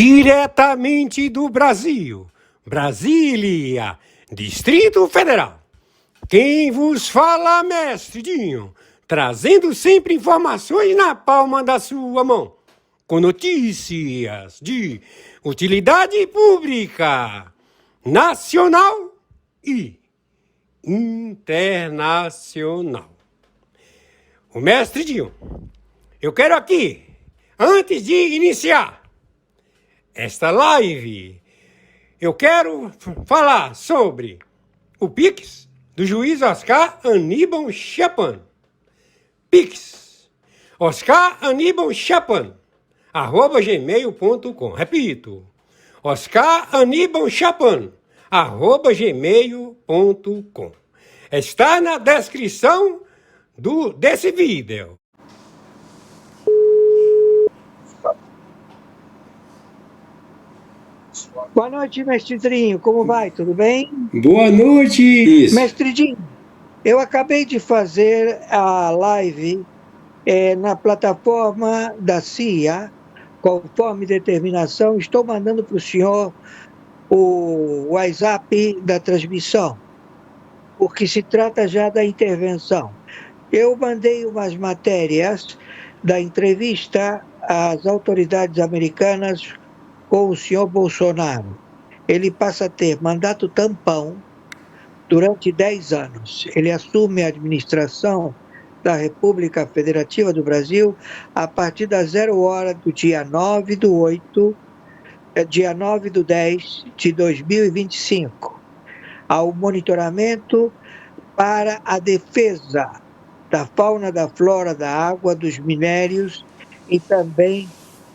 Diretamente do Brasil, Brasília, Distrito Federal. Quem vos fala, mestre Dinho, trazendo sempre informações na palma da sua mão, com notícias de utilidade pública, nacional e internacional. O mestre Dinho, eu quero aqui, antes de iniciar esta live, eu quero falar sobre o Pix do juiz Oscar Aníbal Chapan. Pix, Oscar Aníbal Chapan, @gmail.com. Repito, Oscar Aníbal Chapan, @gmail.com. Está na descrição desse vídeo. Boa noite, mestre Dinho. Como vai? Tudo bem? Boa noite. Mestre Dinho, eu acabei de fazer a live na plataforma da CIA, conforme determinação. Estou mandando para o senhor o WhatsApp da transmissão, porque se trata já da intervenção. Eu mandei umas matérias da entrevista às autoridades americanas com o senhor Bolsonaro. Ele passa a ter mandato tampão durante 10 anos. Ele assume a administração da República Federativa do Brasil a partir das 0 do dia 9/10 de 2025, ao monitoramento para a defesa da fauna, da flora, da água, dos minérios e também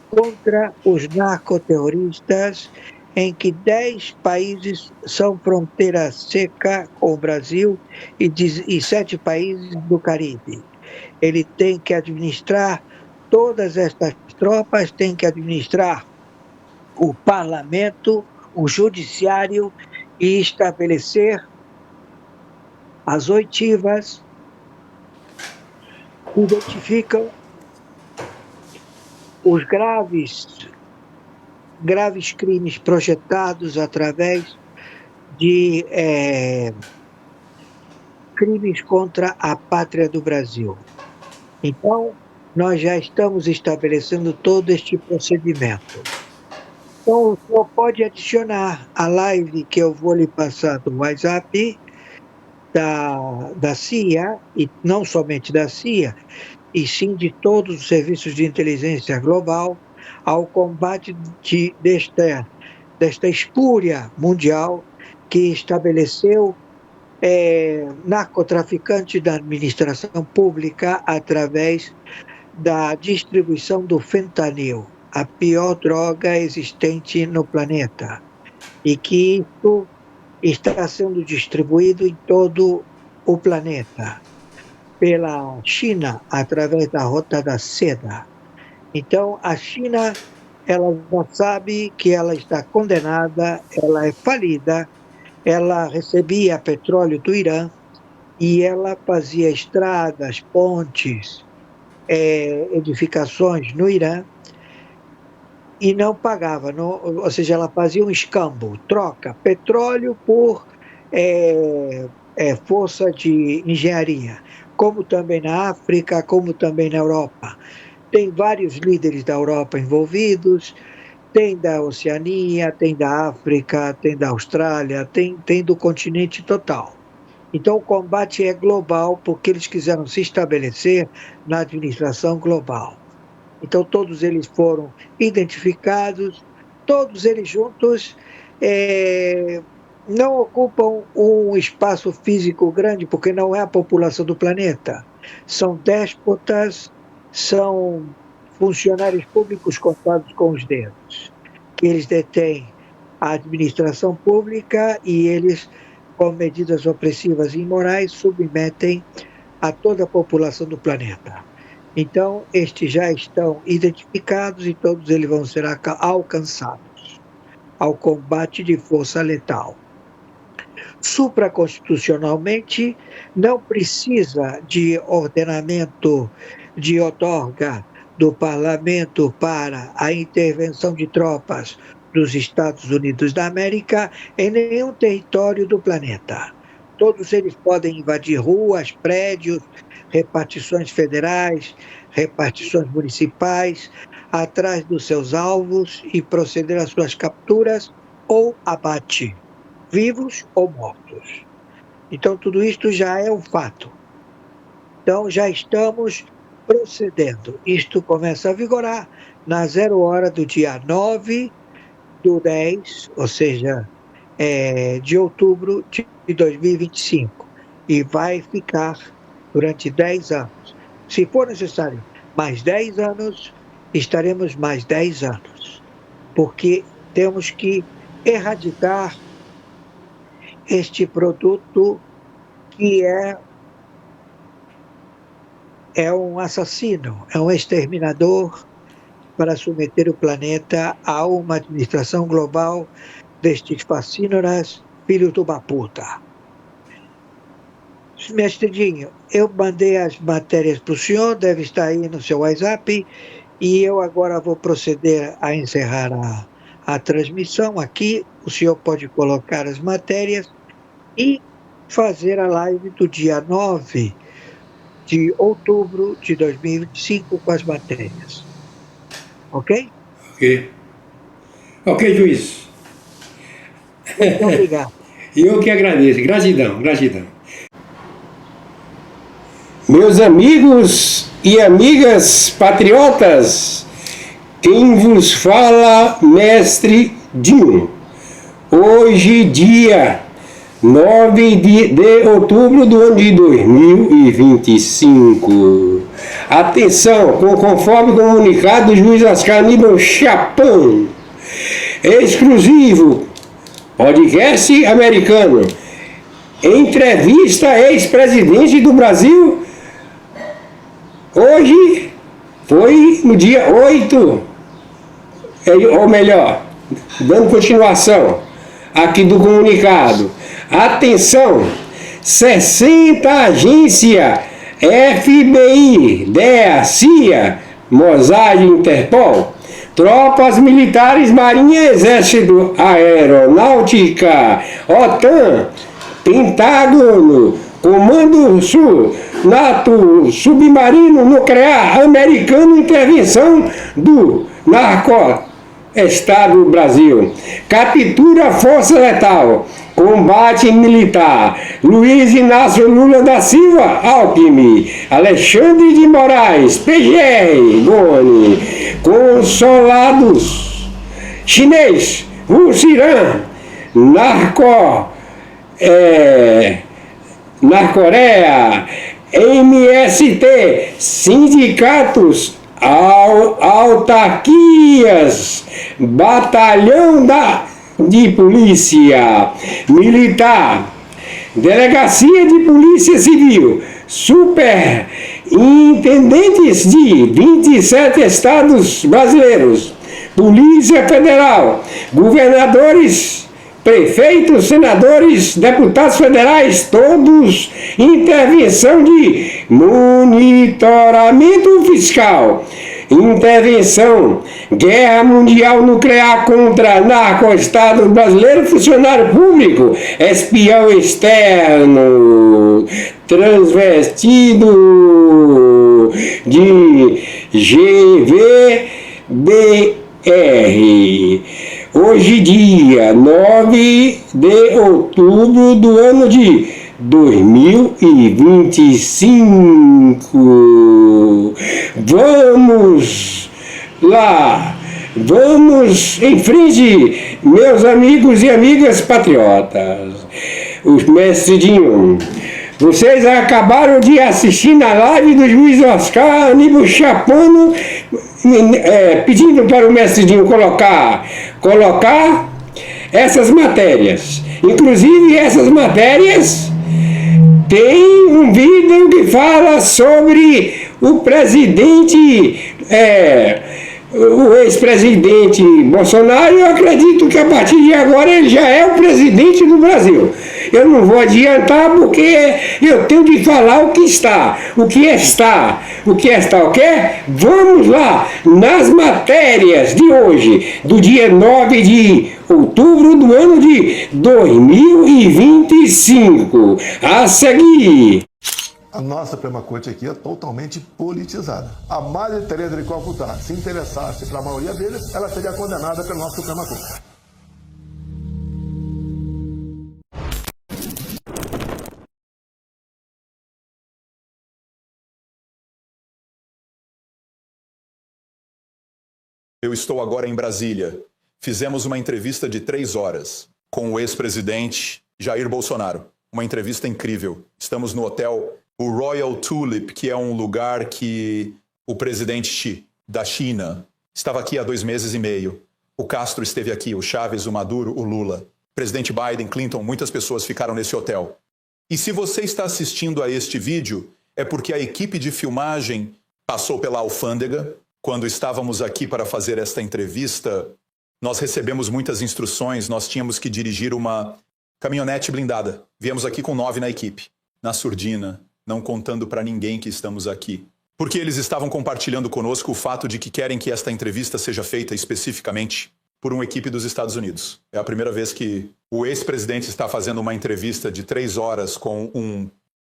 contra os narcoterroristas, em que 10 países são fronteira seca com o Brasil e 7 países do Caribe. Ele tem que administrar todas estas tropas, tem que administrar o parlamento, o judiciário e estabelecer as oitivas que identificam os graves crimes projetados através de crimes contra a pátria do Brasil. Então, nós já estamos estabelecendo todo este procedimento. Então, o senhor pode adicionar a live que eu vou lhe passar do WhatsApp da CIA, e não somente da CIA, e sim de todos os serviços de inteligência global, ao combate desta espúria mundial que estabeleceu narcotraficantes da administração pública através da distribuição do fentanil, a pior droga existente no planeta, e que isso está sendo distribuído em todo o planeta pela China, através da Rota da Seda. Então, a China, ela já sabe que ela está condenada, ela é falida, ela recebia petróleo do Irã e ela fazia estradas, pontes, edificações no Irã e não pagava, ou seja, ela fazia um escambo, troca petróleo por força de engenharia, como também na África, como também na Europa. Tem vários líderes da Europa envolvidos, tem da Oceania, tem da África, tem da Austrália, tem do continente total. Então o combate é global porque eles quiseram se estabelecer na administração global. Então todos eles foram identificados, todos eles juntos não ocupam um espaço físico grande, porque não é a população do planeta. São déspotas, são funcionários públicos contados com os dedos, que eles detêm a administração pública e eles, com medidas opressivas e imorais, submetem a toda a população do planeta. Então, estes já estão identificados e todos eles vão ser alcançados ao combate de força letal. Supraconstitucionalmente, não precisa de ordenamento de outorga do parlamento para a intervenção de tropas dos Estados Unidos da América em nenhum território do planeta. Todos eles podem invadir ruas, prédios, repartições federais, repartições municipais, atrás dos seus alvos e proceder às suas capturas ou abate, vivos ou mortos. Então, tudo isto já é um fato. Então, já estamos procedendo. Isto começa a vigorar na 0 hora do dia 9/10, ou seja, de outubro de 2025. E vai ficar durante 10 anos. Se for necessário mais 10 anos, estaremos mais 10 anos. Porque temos que erradicar este produto que é um assassino, é um exterminador para submeter o planeta a uma administração global destes fascínoras, filhos de uma puta. Mestre Dinho, eu mandei as matérias para o senhor, deve estar aí no seu WhatsApp, e eu agora vou proceder a encerrar a transmissão aqui. O senhor pode colocar as matérias e fazer a live do dia 9 de outubro de 2025 com as matérias. Ok? Ok. Ok, juiz. Muito obrigado. Eu que agradeço. Gratidão, gratidão. Meus amigos e amigas patriotas, quem vos fala, Mestre Dinho. Hoje, dia 9 de outubro do ano de 2025. Atenção, conforme comunicado do juiz Oscar Aníbal Chapman, exclusivo, podcast americano, entrevista ex-presidente do Brasil, hoje foi no dia 8, ou melhor, dando continuação aqui do comunicado. Atenção, 60 agência FBI, DEA, CIA, Mossad, Interpol, tropas militares, Marinha, Exército, Aeronáutica, OTAN, Pentágono, Comando Sul, NATO, Submarino Nuclear Americano, intervenção do Estado do Brasil, captura força letal, combate militar, Luiz Inácio Lula da Silva, Alckmin, Alexandre de Moraes, PGR, Goni, consolados chinês, Rússia, Coreia, MST, sindicatos, autarquias, batalhão de polícia militar, delegacia de polícia civil, superintendentes de 27 estados brasileiros, polícia federal, governadores, prefeitos, senadores, deputados federais, todos intervenção de monitoramento fiscal, intervenção, guerra mundial nuclear contra narco-estado brasileiro, funcionário público, espião externo, transvestido de GVBR. Hoje, dia 9 de outubro do ano de 2025. Vamos lá, vamos em frente, meus amigos e amigas patriotas. Os Mestre Dinho, vocês acabaram de assistir na live do juiz Oscar Aníbal Chapman, pedindo para o Mestre Dinho colocar essas matérias. Inclusive, essas matérias tem um vídeo que fala sobre o presidente o ex-presidente Bolsonaro, eu acredito que a partir de agora ele já é o presidente do Brasil. Eu não vou adiantar porque eu tenho de falar o que está, o que está, o que está, ok? Vamos lá, nas matérias de hoje, do dia 9 de outubro do ano de 2025. A seguir. A nossa Suprema Corte aqui é totalmente politizada. A Maria Tereza de Calcutá, se interessasse para a maioria deles, ela seria condenada pela nossa Suprema Corte. Eu estou agora em Brasília. Fizemos uma entrevista de 3 horas com o ex-presidente Jair Bolsonaro. Uma entrevista incrível. Estamos no hotel o Royal Tulip, que é um lugar que o presidente Xi, da China, estava aqui há 2 meses e meio. O Castro esteve aqui, o Chávez, o Maduro, o Lula. Presidente Biden, Clinton, muitas pessoas ficaram nesse hotel. E se você está assistindo a este vídeo, é porque a equipe de filmagem passou pela alfândega. Quando estávamos aqui para fazer esta entrevista, nós recebemos muitas instruções, nós tínhamos que dirigir uma caminhonete blindada. Viemos aqui com 9 na equipe, na surdina, não contando para ninguém que estamos aqui. Porque eles estavam compartilhando conosco o fato de que querem que esta entrevista seja feita especificamente por uma equipe dos Estados Unidos. É a primeira vez que o ex-presidente está fazendo uma entrevista de 3 horas com um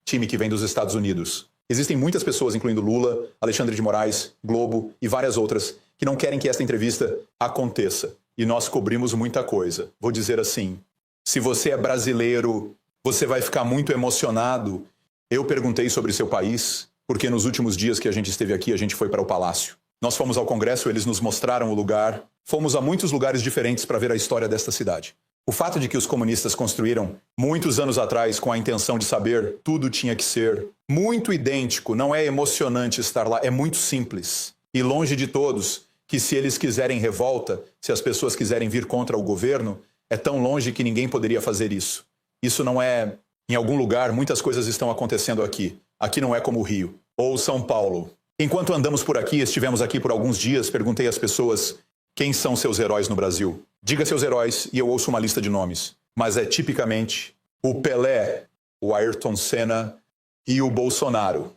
time que vem dos Estados Unidos. Existem muitas pessoas, incluindo Lula, Alexandre de Moraes, Globo e várias outras, que não querem que esta entrevista aconteça. E nós cobrimos muita coisa. Vou dizer assim, se você é brasileiro, você vai ficar muito emocionado. Eu perguntei sobre seu país, porque nos últimos dias que a gente esteve aqui, a gente foi para o Palácio. Nós fomos ao Congresso, eles nos mostraram o lugar. Fomos a muitos lugares diferentes para ver a história desta cidade. O fato de que os comunistas construíram muitos anos atrás com a intenção de saber tudo tinha que ser muito idêntico, não é emocionante estar lá, é muito simples. E longe de todos, que se eles quiserem revolta, se as pessoas quiserem vir contra o governo, é tão longe que ninguém poderia fazer isso. Isso não é... Em algum lugar, muitas coisas estão acontecendo aqui. Aqui não é como o Rio ou São Paulo. Enquanto andamos por aqui, estivemos aqui por alguns dias, perguntei às pessoas quem são seus heróis no Brasil. Diga seus heróis e eu ouço uma lista de nomes. Mas é tipicamente o Pelé, o Ayrton Senna e o Bolsonaro.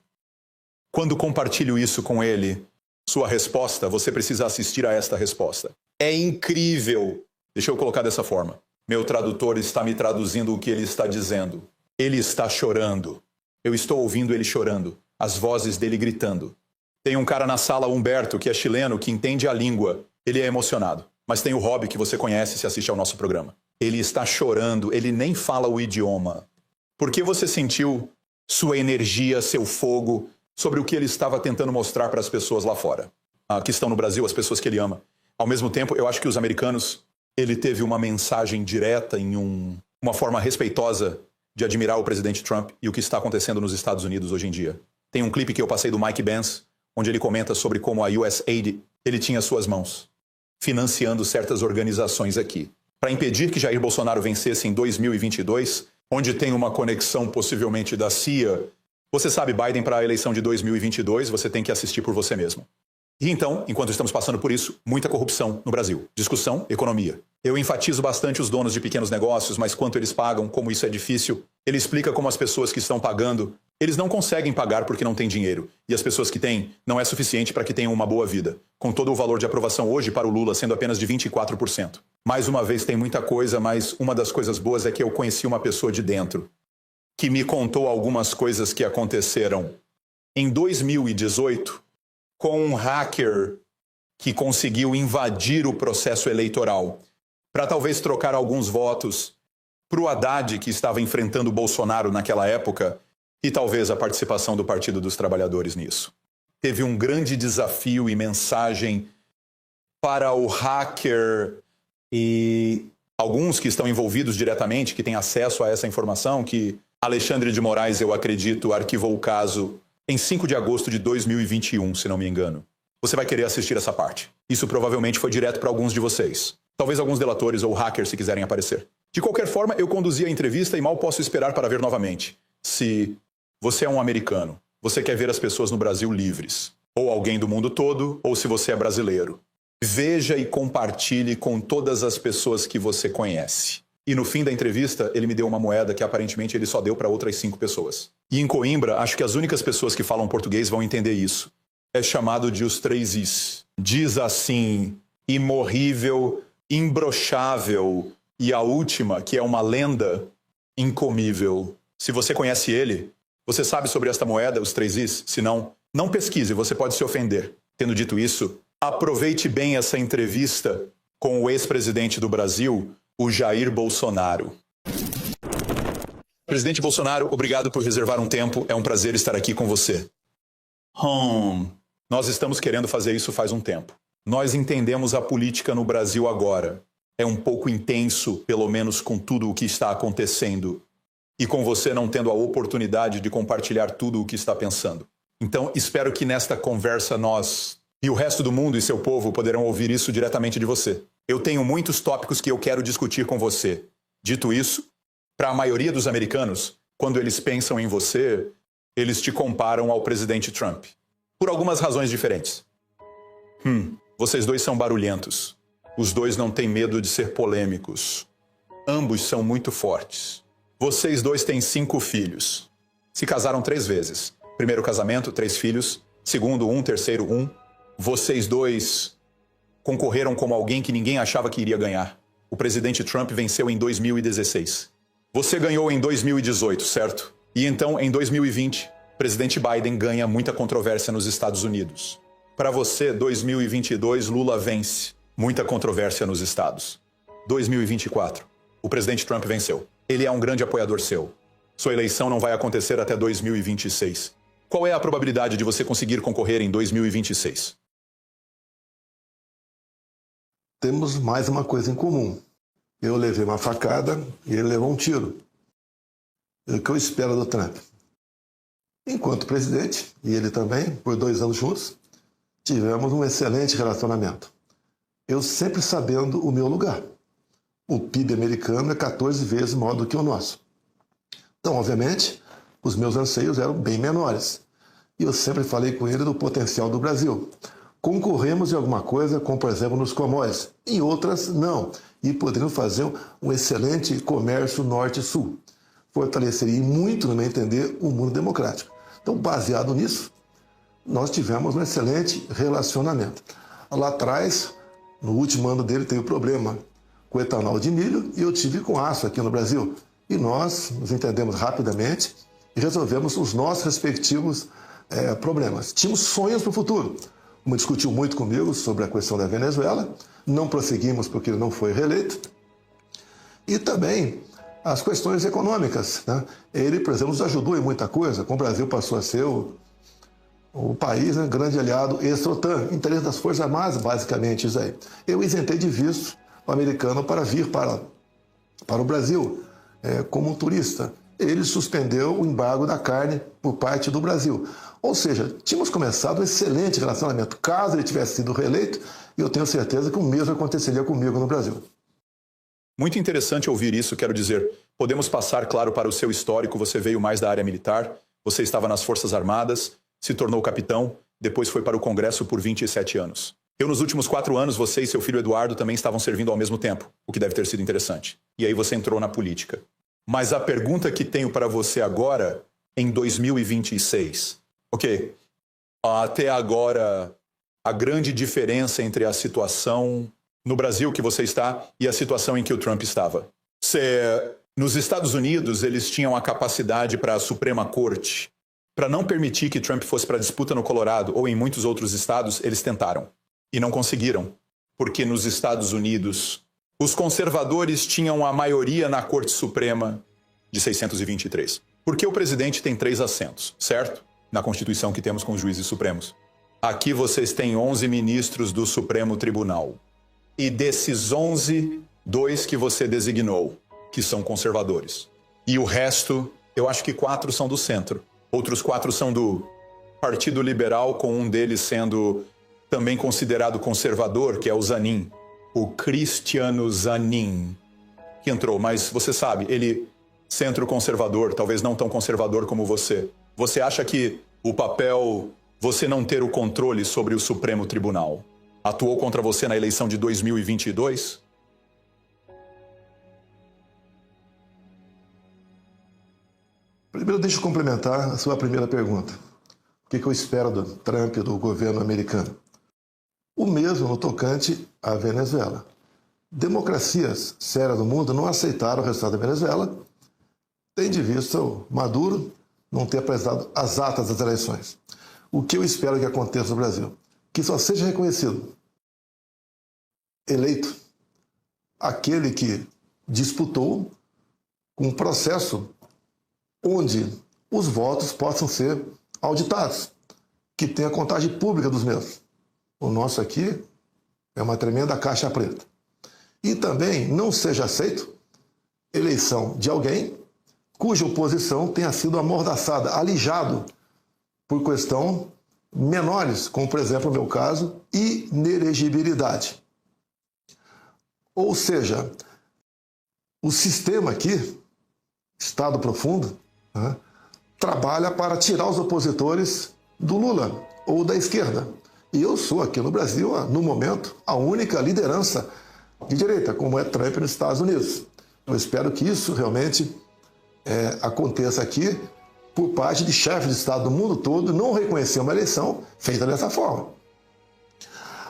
Quando compartilho isso com ele, sua resposta, você precisa assistir a esta resposta. É incrível. Deixa eu colocar dessa forma. Meu tradutor está me traduzindo o que ele está dizendo. Ele está chorando. Eu estou ouvindo ele chorando. As vozes dele gritando. Tem um cara na sala, Humberto, que é chileno, que entende a língua. Ele é emocionado. Mas tem o Rob, que você conhece se assiste ao nosso programa. Ele está chorando, ele nem fala o idioma. Por que você sentiu sua energia, seu fogo, sobre o que ele estava tentando mostrar para as pessoas lá fora? Que estão no Brasil, as pessoas que ele ama. Ao mesmo tempo, eu acho que os americanos, ele teve uma mensagem direta em uma forma respeitosa de admirar o presidente Trump e o que está acontecendo nos Estados Unidos hoje em dia. Tem um clipe que eu passei do Mike Pence, onde ele comenta sobre como a USAID, ele tinha suas mãos, financiando certas organizações aqui. Para impedir que Jair Bolsonaro vencesse em 2022, onde tem uma conexão possivelmente da CIA, você sabe, Biden para a eleição de 2022, você tem que assistir por você mesmo. E então, enquanto estamos passando por isso, muita corrupção no Brasil. Discussão, economia. Eu enfatizo bastante os donos de pequenos negócios, mas quanto eles pagam, como isso é difícil. Ele explica como as pessoas que estão pagando, eles não conseguem pagar porque não têm dinheiro. E as pessoas que têm, não é suficiente para que tenham uma boa vida. Com todo o valor de aprovação hoje para o Lula sendo apenas de 24%. Mais uma vez, tem muita coisa, mas uma das coisas boas é que eu conheci uma pessoa de dentro, que me contou algumas coisas que aconteceram em 2018, com um hacker que conseguiu invadir o processo eleitoral para talvez trocar alguns votos para o Haddad, que estava enfrentando o Bolsonaro naquela época, e talvez a participação do Partido dos Trabalhadores nisso. Teve um grande desafio e mensagem para o hacker e alguns que estão envolvidos diretamente, que têm acesso a essa informação, que Alexandre de Moraes, eu acredito, arquivou o caso em 5 de agosto de 2021, se não me engano. Você vai querer assistir essa parte. Isso provavelmente foi direto para alguns de vocês. Talvez alguns delatores ou hackers, se quiserem aparecer. De qualquer forma, eu conduzi a entrevista e mal posso esperar para ver novamente. Se você é um americano, você quer ver as pessoas no Brasil livres, ou alguém do mundo todo, ou se você é brasileiro. veja e compartilhe com todas as pessoas que você conhece. E no fim da entrevista, ele me deu uma moeda que aparentemente ele só deu para outras 5 pessoas. E em Coimbra, acho que as únicas pessoas que falam português vão entender isso. É chamado de os 3 Is. Diz assim: imorrível, imbrochável, e a última, que é uma lenda, incomível. Se você conhece ele, você sabe sobre esta moeda, os 3 Is? Se não, não pesquise, você pode se ofender. Tendo dito isso, aproveite bem essa entrevista com o ex-presidente do Brasil, o Jair Bolsonaro. Presidente Bolsonaro, obrigado por reservar um tempo. É um prazer estar aqui com você. Nós estamos querendo fazer isso faz um tempo. Nós entendemos a política no Brasil agora. É um pouco intenso, pelo menos com tudo o que está acontecendo. E com você não tendo a oportunidade de compartilhar tudo o que está pensando. Então, espero que nesta conversa nós e o resto do mundo e seu povo poderão ouvir isso diretamente de você. Eu tenho muitos tópicos que eu quero discutir com você. Dito isso, para a maioria dos americanos, quando eles pensam em você, eles te comparam ao presidente Trump. Por algumas razões diferentes. Vocês dois são barulhentos. Os dois não têm medo de ser polêmicos. Ambos são muito fortes. Vocês dois têm 5 filhos. Se casaram 3 vezes. Primeiro casamento, 3 filhos. Segundo, 1. Terceiro, 1. Vocês dois concorreram como alguém que ninguém achava que iria ganhar. O presidente Trump venceu em 2016. Você ganhou em 2018, certo? E então, em 2020, o presidente Biden ganha muita controvérsia nos Estados Unidos. Para você, 2022, Lula vence. Muita controvérsia nos estados. 2024, o presidente Trump venceu. Ele é um grande apoiador seu. Sua eleição não vai acontecer até 2026. Qual é a probabilidade de você conseguir concorrer em 2026? Temos mais uma coisa em comum. Eu levei uma facada e ele levou um tiro. O que eu espero do Trump? Enquanto presidente, e ele também, por 2 anos juntos, tivemos um excelente relacionamento. Eu sempre sabendo o meu lugar. O PIB americano é 14 vezes maior do que o nosso. Então, obviamente, os meus anseios eram bem menores. E eu sempre falei com ele do potencial do Brasil. Concorremos em alguma coisa, como por exemplo nos commodities. Em outras, não. E poderíamos fazer um excelente comércio norte-sul. Fortaleceria muito, no meu entender, o mundo democrático. Então, baseado nisso, nós tivemos um excelente relacionamento. Lá atrás, no último ano dele, teve problema com etanol de milho e eu tive com aço aqui no Brasil. E nós nos entendemos rapidamente e resolvemos os nossos respectivos problemas. Tínhamos sonhos para o futuro. Como discutiu muito comigo sobre a questão da Venezuela, não prosseguimos porque ele não foi reeleito. E também as questões econômicas, né? Ele, por exemplo, nos ajudou em muita coisa, como o Brasil passou a ser o país, né, grande aliado ex-OTAN, interesse das Forças Armadas, basicamente isso aí. Eu isentei de visto o americano para vir para o Brasil como um turista. Ele suspendeu o embargo da carne por parte do Brasil. Ou seja, tínhamos começado um excelente relacionamento. Caso ele tivesse sido reeleito, eu tenho certeza que o mesmo aconteceria comigo no Brasil. Muito interessante ouvir isso, quero dizer. Podemos passar, claro, para o seu histórico. Você veio mais da área militar, você estava nas Forças Armadas, se tornou capitão, depois foi para o Congresso por 27 anos. Nos últimos 4 anos, você e seu filho Eduardo também estavam servindo ao mesmo tempo, o que deve ter sido interessante. E aí você entrou na política. Mas a pergunta que tenho para você agora, em 2026. Ok, até agora, a grande diferença entre a situação no Brasil que você está e a situação em que o Trump estava. Nos Estados Unidos, eles tinham a capacidade para a Suprema Corte, para não permitir que Trump fosse para a disputa no Colorado ou em muitos outros estados, eles tentaram. E não conseguiram, porque nos Estados Unidos, os conservadores tinham a maioria na Corte Suprema de 623. Porque o presidente tem 3 assentos, certo? Na Constituição que temos com os juízes supremos. Aqui vocês têm 11 ministros do Supremo Tribunal. E desses 11, 2 que você designou, que são conservadores. E o resto, eu acho que 4 são do centro. Outros 4 são do Partido Liberal, com um deles sendo também considerado conservador, que é o Zanin. O Cristiano Zanin, que entrou, mas você sabe, ele centro-conservador, talvez não tão conservador como você. Você acha que o papel, você não ter o controle sobre o Supremo Tribunal, atuou contra você na eleição de 2022? Primeiro, deixa eu complementar a sua primeira pergunta. O que eu espero do Trump e do governo americano? O mesmo no tocante à Venezuela. Democracias sérias do mundo não aceitaram o resultado da Venezuela, tendo de vista o Maduro não ter apresentado as atas das eleições. O que eu espero que aconteça no Brasil? Que só seja reconhecido, eleito, aquele que disputou com um processo onde os votos possam ser auditados, que tenha contagem pública dos mesmos. O nosso aqui é uma tremenda caixa preta. E também não seja aceito eleição de alguém cuja oposição tenha sido amordaçada, alijado por questão menores, como por exemplo no meu caso, inelegibilidade. Ou seja, o sistema aqui, Estado profundo, né, trabalha para tirar os opositores do Lula ou da esquerda. E eu sou aqui no Brasil, no momento, a única liderança de direita, como é Trump nos Estados Unidos. Eu espero que isso realmente aconteça aqui por parte de chefes de Estado do mundo todo, não reconhecer uma eleição feita dessa forma.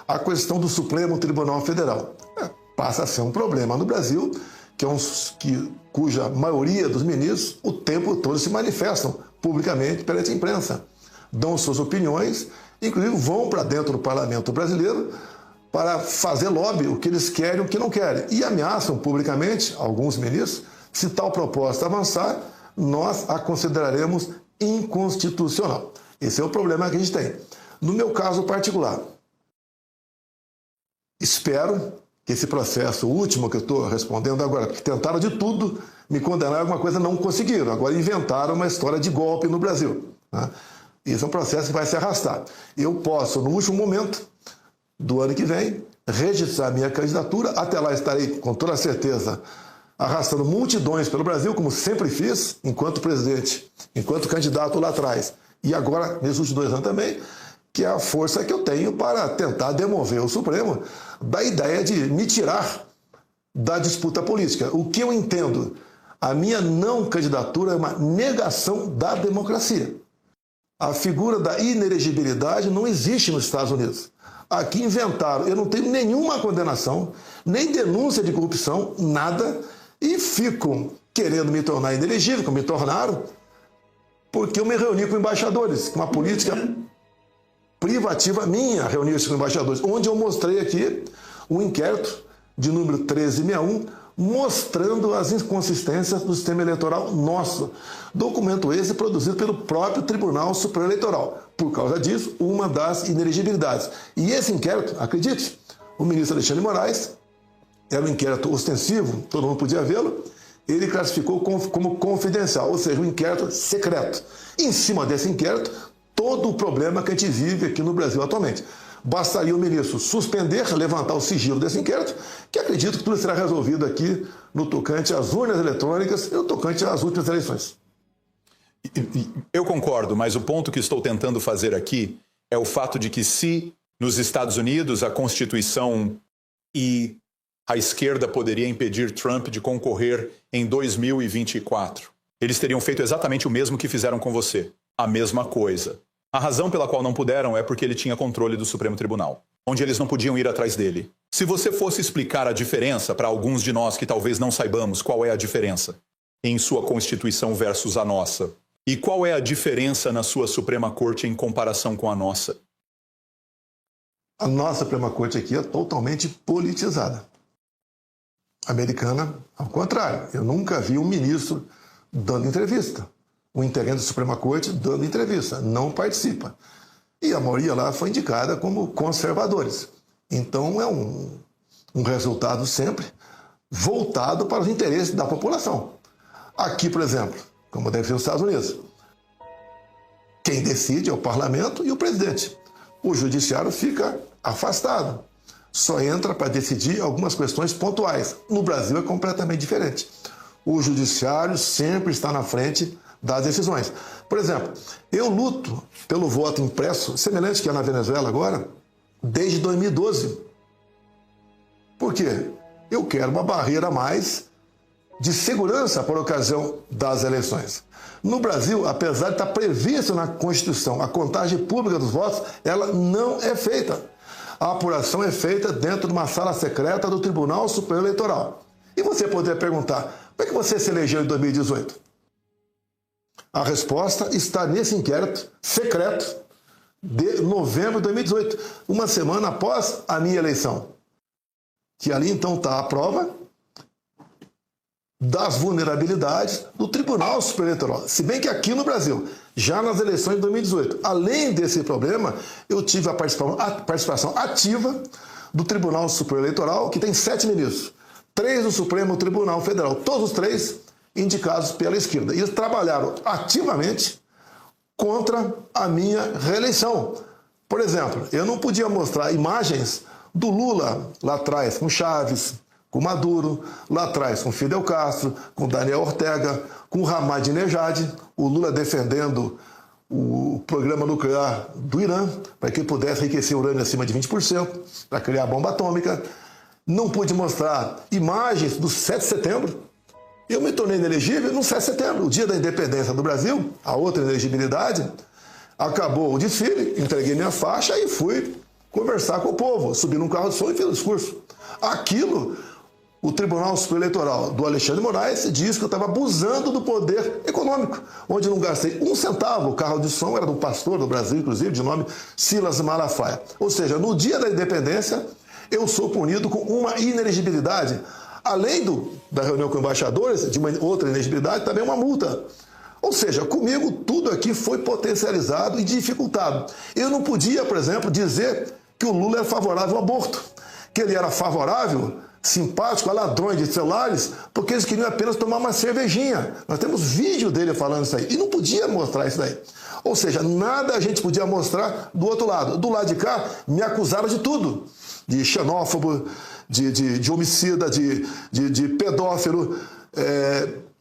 A questão do Supremo Tribunal Federal passa a ser um problema no Brasil, cuja maioria dos ministros o tempo todo se manifestam publicamente perante a imprensa, dão suas opiniões, inclusive vão para dentro do parlamento brasileiro para fazer lobby o que eles querem e o que não querem, e ameaçam publicamente, alguns ministros, se tal proposta avançar, nós a consideraremos inconstitucional. Esse é o problema que a gente tem. No meu caso particular, espero que esse processo último que eu estou respondendo agora, que tentaram de tudo me condenar a alguma coisa, não conseguiram. Agora inventaram uma história de golpe no Brasil, né? Esse é um processo que vai se arrastar. Eu posso, no último momento do ano que vem, registrar minha candidatura. Até lá estarei, com toda certeza, arrastando multidões pelo Brasil, como sempre fiz, enquanto presidente, enquanto candidato lá atrás. E agora, nesses últimos 2 anos também, que é a força que eu tenho para tentar demover o Supremo da ideia de me tirar da disputa política. O que eu entendo? A minha não candidatura é uma negação da democracia. A figura da inelegibilidade não existe nos Estados Unidos. Aqui inventaram, eu não tenho nenhuma condenação, nem denúncia de corrupção, nada, e ficam querendo me tornar inelegível, como me tornaram, porque eu me reuni com embaixadores, com uma política privativa minha, reunir-se com embaixadores, onde eu mostrei aqui um inquérito de número 1361, mostrando as inconsistências do sistema eleitoral nosso. Documento esse produzido pelo próprio Tribunal Superior Eleitoral. Por causa disso, uma das inelegibilidades. E esse inquérito, acredite, o ministro Alexandre de Moraes, era um inquérito ostensivo, todo mundo podia vê-lo, ele classificou como confidencial, ou seja, um inquérito secreto. Em cima desse inquérito, todo o problema que a gente vive aqui no Brasil atualmente. Bastaria o ministro suspender, levantar o sigilo desse inquérito, que acredito que tudo será resolvido aqui no tocante às urnas eletrônicas e no tocante às últimas eleições. Eu concordo, mas o ponto que estou tentando fazer aqui é o fato de que se nos Estados Unidos a Constituição e a esquerda poderia impedir Trump de concorrer em 2024, eles teriam feito exatamente o mesmo que fizeram com você, a mesma coisa. A razão pela qual não puderam é porque ele tinha controle do Supremo Tribunal, onde eles não podiam ir atrás dele. Se você fosse explicar a diferença para alguns de nós que talvez não saibamos qual é a diferença em sua Constituição versus a nossa, e qual é a diferença na sua Suprema Corte em comparação com a nossa? A nossa Suprema Corte aqui é totalmente politizada. A americana, ao contrário, eu nunca vi um ministro dando entrevista. O integrante da Suprema Corte dando entrevista, não participa. E a maioria lá foi indicada como conservadores. Então é um resultado sempre voltado para os interesses da população. Aqui, por exemplo, como deve ser nos Estados Unidos, quem decide é o parlamento e o presidente. O judiciário fica afastado. Só entra para decidir algumas questões pontuais. No Brasil é completamente diferente. O judiciário sempre está na frente das decisões. Por exemplo, eu luto pelo voto impresso, semelhante que é na Venezuela agora, desde 2012. Por quê? Eu quero uma barreira a mais de segurança por ocasião das eleições. No Brasil, apesar de estar previsto na Constituição a contagem pública dos votos, ela não é feita. A apuração é feita dentro de uma sala secreta do Tribunal Superior Eleitoral. E você poderia perguntar, por que você se elegeu em 2018? A resposta está nesse inquérito secreto de novembro de 2018, uma semana após a minha eleição. Que ali então está a prova das vulnerabilidades do Tribunal Superior Eleitoral. Se bem que aqui no Brasil, já nas eleições de 2018, além desse problema, eu tive a participação ativa do Tribunal Superior Eleitoral, que tem 7 ministros, 3 do Supremo Tribunal Federal, todos os 3 indicados pela esquerda. E eles trabalharam ativamente contra a minha reeleição. Por exemplo, eu não podia mostrar imagens do Lula lá atrás com Chaves, com Maduro, lá atrás com Fidel Castro, com Daniel Ortega, com Ahmadinejad, o Lula defendendo o programa nuclear do Irã, para que pudesse enriquecer urânio acima de 20%, para criar bomba atômica. Não pude mostrar imagens do 7 de setembro. Eu me tornei inelegível no 7 de setembro, o dia da independência do Brasil, a outra inelegibilidade. Acabou o desfile, entreguei minha faixa e fui conversar com o povo, subi num carro de som e fiz o discurso. Aquilo, o Tribunal Superior Eleitoral do Alexandre de Moraes diz que eu estava abusando do poder econômico, onde não gastei um centavo. O carro de som era de um pastor do Brasil, inclusive, de nome Silas Malafaia. Ou seja, no dia da independência, eu sou punido com uma inelegibilidade. Além da reunião com embaixadores, de uma outra inelegibilidade, também uma multa. Ou seja, comigo tudo aqui foi potencializado e dificultado. Eu não podia, por exemplo, dizer que o Lula era favorável ao aborto, que ele era favorável, simpático a ladrões de celulares, porque eles queriam apenas tomar uma cervejinha. Nós temos vídeo dele falando isso aí, e não podia mostrar isso daí. Ou seja, nada a gente podia mostrar do outro lado. Do lado de cá, me acusaram de tudo. De xenófobo, de homicida, de pedófilo,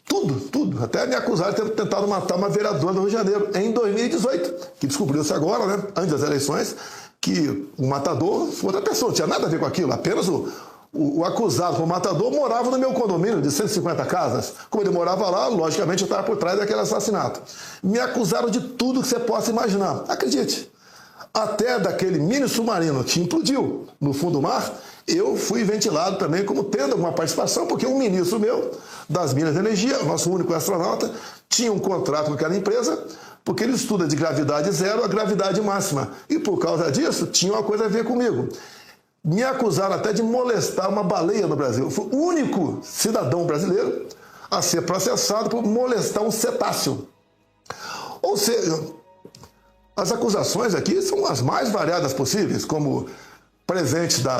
tudo. Até me acusaram de ter tentado matar uma vereadora do Rio de Janeiro em 2018, que descobriu-se agora, né, antes das eleições, que o matador foi outra pessoa, não tinha nada a ver com aquilo, apenas o acusado como matador morava no meu condomínio de 150 casas. Como ele morava lá, logicamente eu estava por trás daquele assassinato. Me acusaram de tudo que você possa imaginar. Acredite, até daquele mini submarino que implodiu no fundo do mar, eu fui ventilado também como tendo alguma participação, porque um ministro meu, das Minas de Energia, o nosso único astronauta, tinha um contrato com aquela empresa, porque ele estuda de gravidade zero a gravidade máxima. E por causa disso, tinha uma coisa a ver comigo. Me acusaram até de molestar uma baleia no Brasil. Eu fui o único cidadão brasileiro a ser processado por molestar um cetáceo. Ou seja, as acusações aqui são as mais variadas possíveis, como presentes da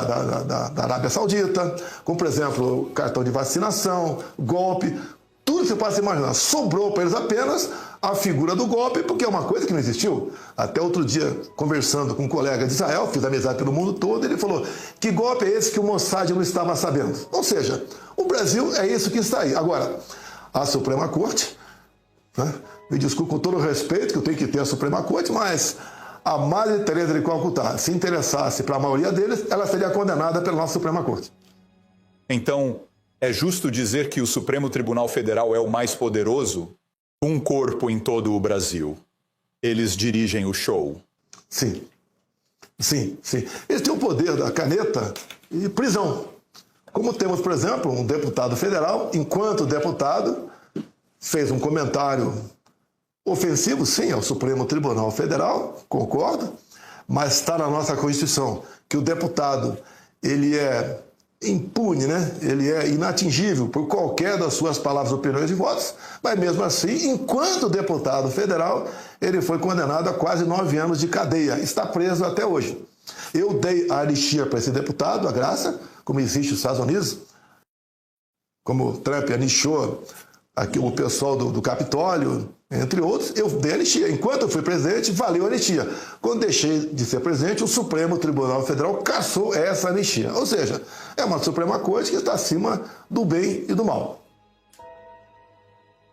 Arábia Saudita, como, por exemplo, cartão de vacinação, golpe, tudo que você possa imaginar. Sobrou para eles apenas a figura do golpe, porque é uma coisa que não existiu. Até outro dia, conversando com um colega de Israel, fiz amizade pelo mundo todo, ele falou: que golpe é esse que o Mossad não estava sabendo? Ou seja, o Brasil é isso que está aí. Agora, a Suprema Corte, né, me desculpe com todo o respeito que eu tenho que ter a Suprema Corte, mas a Madre Teresa de Calcutá, se interessasse para a maioria deles, ela seria condenada pela nossa Suprema Corte. Então, é justo dizer que o Supremo Tribunal Federal é o mais poderoso? Um corpo em todo o Brasil. Eles dirigem o show. Sim. Eles têm o poder da caneta e prisão. Como temos, por exemplo, um deputado federal, enquanto deputado, fez um comentário ofensivo, sim, ao Supremo Tribunal Federal, concordo, mas está na nossa Constituição que o deputado, ele é impune, né? Ele é inatingível por qualquer das suas palavras, opiniões e votos, mas mesmo assim, enquanto deputado federal, ele foi condenado a quase 9 anos de cadeia, está preso até hoje. Eu dei a anistia para esse deputado, a graça, como existe nos Estados Unidos, como Trump anistiou aqui o pessoal do Capitólio, entre outros, eu dei anistia. Enquanto eu fui presidente, valeu a anistia. Quando deixei de ser presidente, o Supremo Tribunal Federal cassou essa anistia. Ou seja, é uma Suprema Corte que está acima do bem e do mal.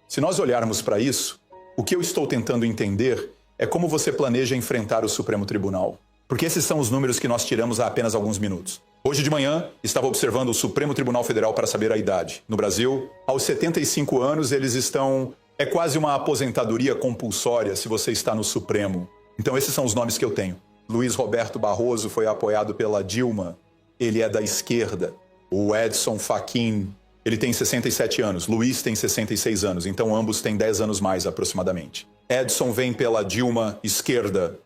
Se nós olharmos para isso, o que eu estou tentando entender é como você planeja enfrentar o Supremo Tribunal. Porque esses são os números que nós tiramos há apenas alguns minutos. Hoje de manhã, estava observando o Supremo Tribunal Federal para saber a idade. No Brasil, aos 75 anos, eles estão... É quase uma aposentadoria compulsória se você está no Supremo. Então esses são os nomes que eu tenho. Luiz Roberto Barroso foi apoiado pela Dilma. Ele é da esquerda. O Edson Fachin, ele tem 67 anos. Luiz tem 66 anos. Então ambos têm 10 anos mais aproximadamente. Edson vem pela Dilma, esquerda.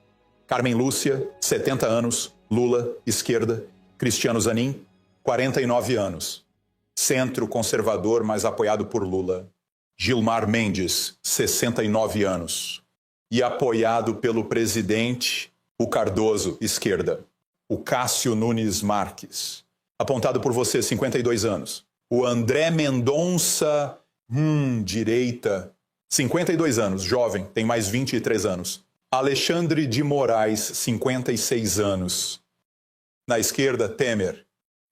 Carmen Lúcia, 70 anos. Lula, esquerda. Cristiano Zanin, 49 anos. Centro conservador, mas apoiado por Lula. Gilmar Mendes, 69 anos. E apoiado pelo presidente, o Cardoso, esquerda. O Cássio Nunes Marques, apontado por você, 52 anos. O André Mendonça, direita, 52 anos, jovem, tem mais 23 anos. Alexandre de Moraes, 56 anos. Na esquerda, Temer.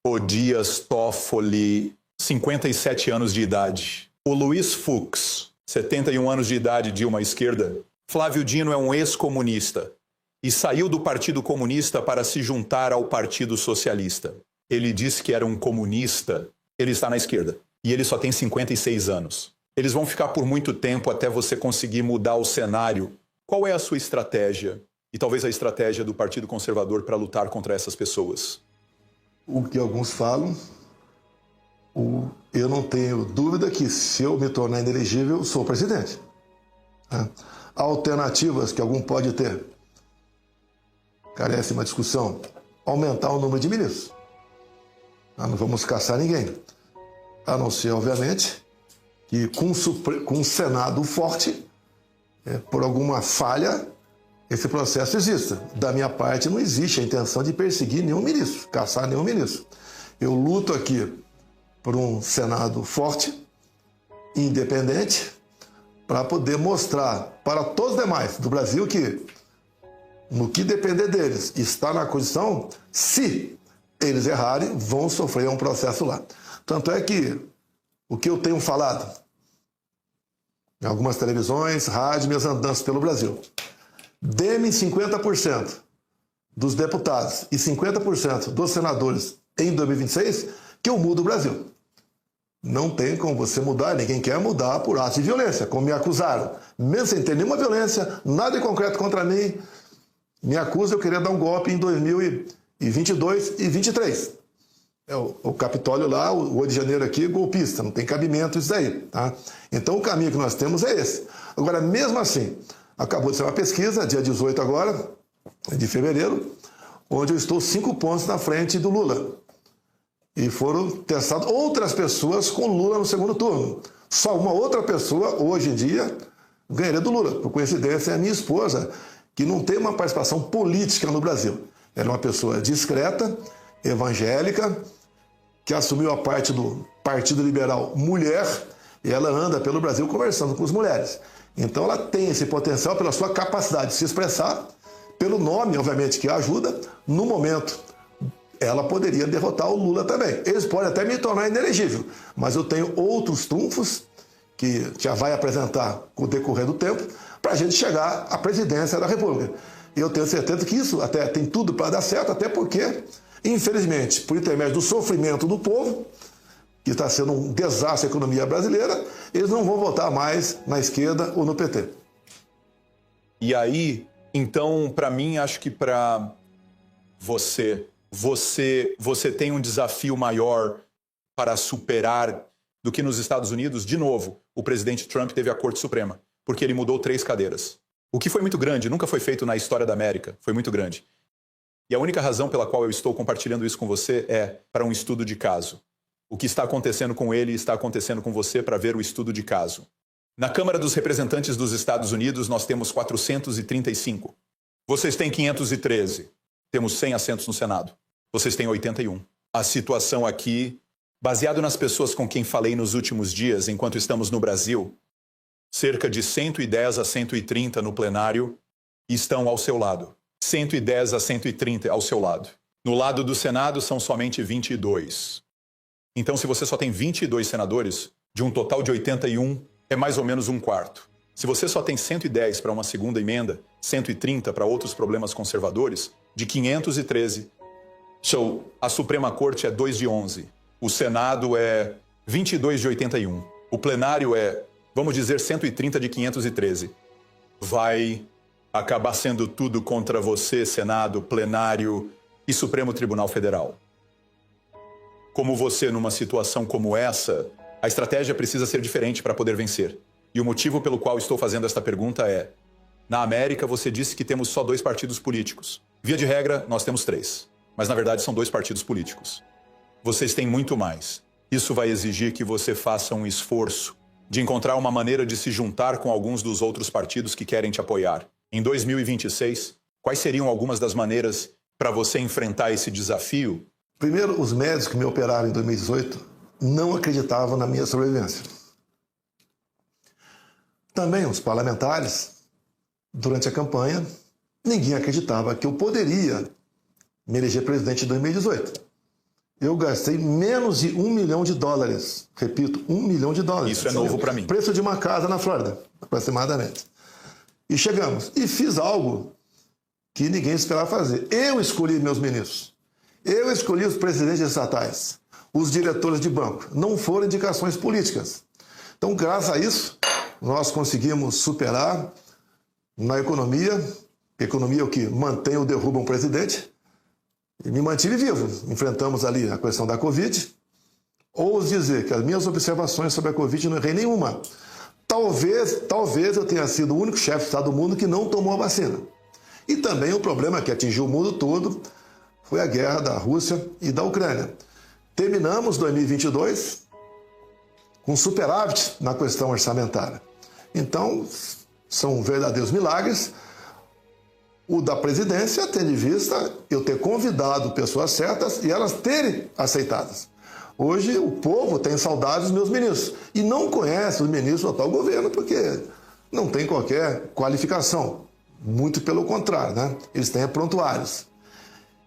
O Dias Toffoli, 57 anos de idade. O Luiz Fux, 71 anos de idade, Dilma, esquerda. Flávio Dino é um ex-comunista e saiu do Partido Comunista para se juntar ao Partido Socialista. Ele disse que era um comunista, ele está na esquerda. E ele só tem 56 anos. Eles vão ficar por muito tempo até você conseguir mudar o cenário. Qual é a sua estratégia? E talvez a estratégia do Partido Conservador para lutar contra essas pessoas? O que alguns falam, eu não tenho dúvida que se eu me tornar inelegível, eu sou presidente. Alternativas que algum pode ter, carece uma discussão, aumentar o número de ministros. Não vamos caçar ninguém. A não ser, obviamente, que com um Senado forte, por alguma falha, esse processo exista. Da minha parte, não existe a intenção de perseguir nenhum ministro, caçar nenhum ministro. Eu luto aqui por um Senado forte, independente, para poder mostrar para todos os demais do Brasil que, no que depender deles, está na Constituição, se eles errarem, vão sofrer um processo lá. Tanto é que o que eu tenho falado em algumas televisões, rádio, minhas andanças pelo Brasil, dê-me 50% dos deputados e 50% dos senadores em 2026, que eu mudo o Brasil. Não tem como você mudar, ninguém quer mudar por atos de violência, como me acusaram. Mesmo sem ter nenhuma violência, nada de concreto contra mim, me acusa eu querer dar um golpe em 2022 e 2023. O Capitólio lá, o 8 de janeiro aqui, golpista, não tem cabimento isso aí. Tá? Então o caminho que nós temos é esse. Agora, mesmo assim, acabou de ser uma pesquisa, dia 18 agora, de fevereiro, onde eu estou 5 pontos na frente do Lula. E foram testadas outras pessoas com Lula no segundo turno. Só uma outra pessoa, hoje em dia, ganharia do Lula. Por coincidência, é a minha esposa, que não tem uma participação política no Brasil. Ela é uma pessoa discreta, evangélica, que assumiu a parte do Partido Liberal Mulher, e ela anda pelo Brasil conversando com as mulheres. Então ela tem esse potencial pela sua capacidade de se expressar, pelo nome, obviamente, que ajuda. No momento, ela poderia derrotar o Lula também. Eles podem até me tornar inelegível, mas eu tenho outros trunfos que já vai apresentar com o decorrer do tempo para a gente chegar à presidência da República. E eu tenho certeza que isso até tem tudo para dar certo, até porque, infelizmente, por intermédio do sofrimento do povo, que está sendo um desastre a economia brasileira, eles não vão votar mais na esquerda ou no PT. E aí, então, para mim, acho que para você tem um desafio maior para superar do que nos Estados Unidos. De novo, o presidente Trump teve a Corte Suprema, porque ele mudou 3 cadeiras. O que foi muito grande, nunca foi feito na história da América, foi muito grande. E a única razão pela qual eu estou compartilhando isso com você é para um estudo de caso. O que está acontecendo com ele está acontecendo com você para ver o estudo de caso. Na Câmara dos Representantes dos Estados Unidos, nós temos 435. Vocês têm 513. Temos 100 assentos no Senado. Vocês têm 81. A situação aqui, baseado nas pessoas com quem falei nos últimos dias, enquanto estamos no Brasil, cerca de 110 a 130 no plenário estão ao seu lado. 110 a 130 ao seu lado. No lado do Senado são somente 22. Então, se você só tem 22 senadores, de um total de 81, é mais ou menos um quarto. Se você só tem 110 para uma segunda emenda, 130 para outros problemas conservadores, de 513. So, a Suprema Corte é 2 de 11. O Senado é 22 de 81. O plenário é, vamos dizer, 130 de 513. Vai acabar sendo tudo contra você, Senado, plenário e Supremo Tribunal Federal. Como você, numa situação como essa, a estratégia precisa ser diferente para poder vencer. E o motivo pelo qual estou fazendo esta pergunta é: na América você disse que temos só 2 partidos políticos. Via de regra, nós temos 3. Mas na verdade são 2 partidos políticos. Vocês têm muito mais. Isso vai exigir que você faça um esforço de encontrar uma maneira de se juntar com alguns dos outros partidos que querem te apoiar. Em 2026, quais seriam algumas das maneiras para você enfrentar esse desafio? Primeiro, os médicos que me operaram em 2018 não acreditavam na minha sobrevivência. Também os parlamentares, durante a campanha, ninguém acreditava que eu poderia me eleger presidente em 2018. Eu gastei menos de $1 milhão. Repito, $1 milhão. Isso é novo para mim. Preço de uma casa na Flórida, aproximadamente. E chegamos. E fiz algo que ninguém esperava fazer. Eu escolhi meus ministros. Eu escolhi os presidentes estatais, os diretores de banco. Não foram indicações políticas. Então, graças a isso, nós conseguimos superar na economia. Economia é o que mantém ou derruba um presidente. E me mantive vivo. Enfrentamos ali a questão da Covid. Ouso dizer que as minhas observações sobre a Covid não errei nenhuma. Talvez eu tenha sido o único chefe de Estado do mundo que não tomou a vacina. E também o problema que atingiu o mundo todo foi a guerra da Rússia e da Ucrânia. Terminamos 2022 com superávit na questão orçamentária. Então, são verdadeiros milagres. O da presidência, tendo em vista eu ter convidado pessoas certas e elas terem aceitadas. Hoje o povo tem saudades dos meus ministros e não conhece os ministros do atual governo porque não tem qualquer qualificação. Muito pelo contrário, né? Eles têm prontuários.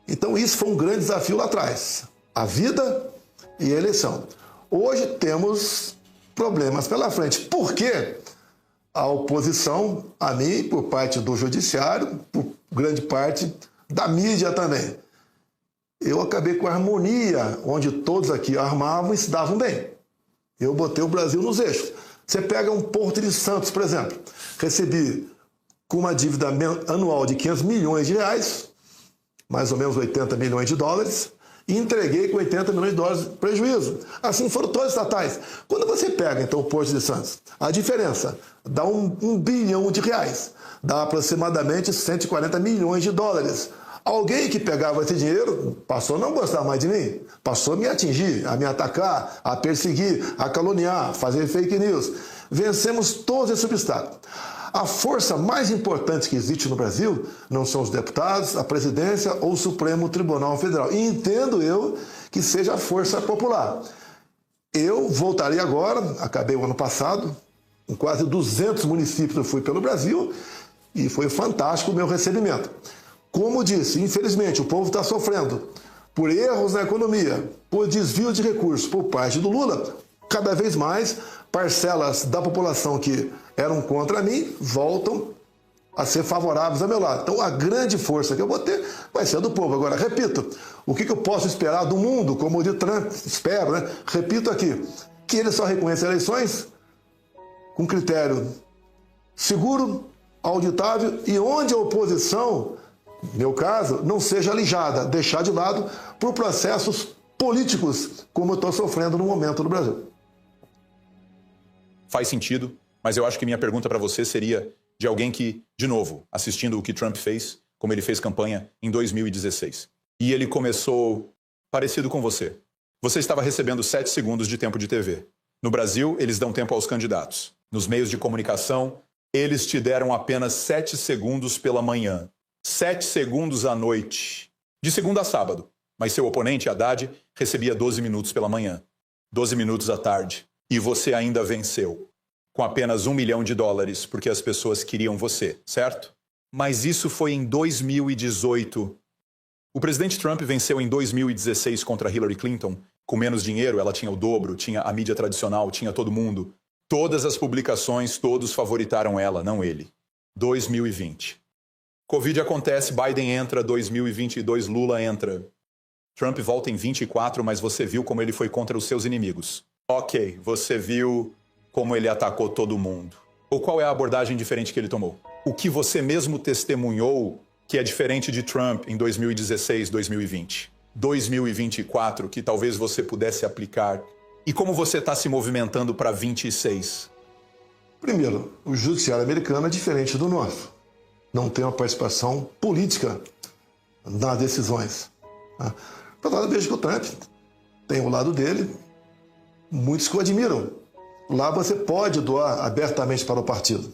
Então isso foi um grande desafio lá atrás. A vida e a eleição. Hoje temos problemas pela frente. Por quê? A oposição a mim, por parte do judiciário, por grande parte da mídia também. Eu acabei com a harmonia, onde todos aqui armavam e se davam bem. Eu botei o Brasil nos eixos. Você pega um Porto de Santos, por exemplo. Recebi com uma dívida anual de R$500 milhões, mais ou menos $80 milhões, e entreguei com $80 milhões de prejuízo. Assim foram todos estatais. Quando você pega, então, o Porto de Santos, a diferença dá R$1 bilhão, dá aproximadamente $140 milhões. Alguém que pegava esse dinheiro passou a não gostar mais de mim, passou a me atingir, a me atacar, a perseguir, a caluniar, fazer fake news. Vencemos todos esses obstáculos. A força mais importante que existe no Brasil não são os deputados, a presidência ou o Supremo Tribunal Federal. E entendo eu que seja a força popular. Eu voltarei agora, acabei o ano passado, em quase 200 municípios eu fui pelo Brasil e foi fantástico o meu recebimento. Como disse, infelizmente o povo está sofrendo por erros na economia, por desvio de recursos por parte do Lula. Cada vez mais parcelas da população que eram contra mim voltam a ser favoráveis ao meu lado. Então a grande força que eu vou ter vai ser a do povo. Agora, repito, o que eu posso esperar do mundo, como o de Trump, espero, né? Repito aqui, que ele só reconheça eleições com critério seguro, auditável e onde a oposição, no meu caso, não seja alijada, deixar de lado por processos políticos, como eu estou sofrendo no momento no Brasil. Faz sentido, mas eu acho que minha pergunta para você seria de alguém que, de novo, assistindo o que Trump fez, como ele fez campanha em 2016. E ele começou parecido com você. Você estava recebendo 7 segundos de tempo de TV. No Brasil, eles dão tempo aos candidatos. Nos meios de comunicação, eles te deram apenas 7 segundos pela manhã. 7 segundos à noite. De segunda a sábado. Mas seu oponente, Haddad, recebia 12 minutos pela manhã. 12 minutos à tarde. E você ainda venceu. Com apenas $1 milhão, porque as pessoas queriam você, certo? Mas isso foi em 2018. O presidente Trump venceu em 2016 contra Hillary Clinton. Com menos dinheiro, ela tinha o dobro, tinha a mídia tradicional, tinha todo mundo. Todas as publicações, todos favoritaram ela, não ele. 2020. Covid acontece, Biden entra, 2022, Lula entra. Trump volta em 24, mas você viu como ele foi contra os seus inimigos. Ok, você viu como ele atacou todo mundo. Ou qual é a abordagem diferente que ele tomou? O que você mesmo testemunhou que é diferente de Trump em 2016, 2020? 2024, que talvez você pudesse aplicar. E como você está se movimentando para 26? Primeiro, o judiciário americano é diferente do nosso. Não tem uma participação política nas decisões. Por outro lado, vejo que o Trump tem o lado dele, muitos que o admiram. Lá você pode doar abertamente para o partido.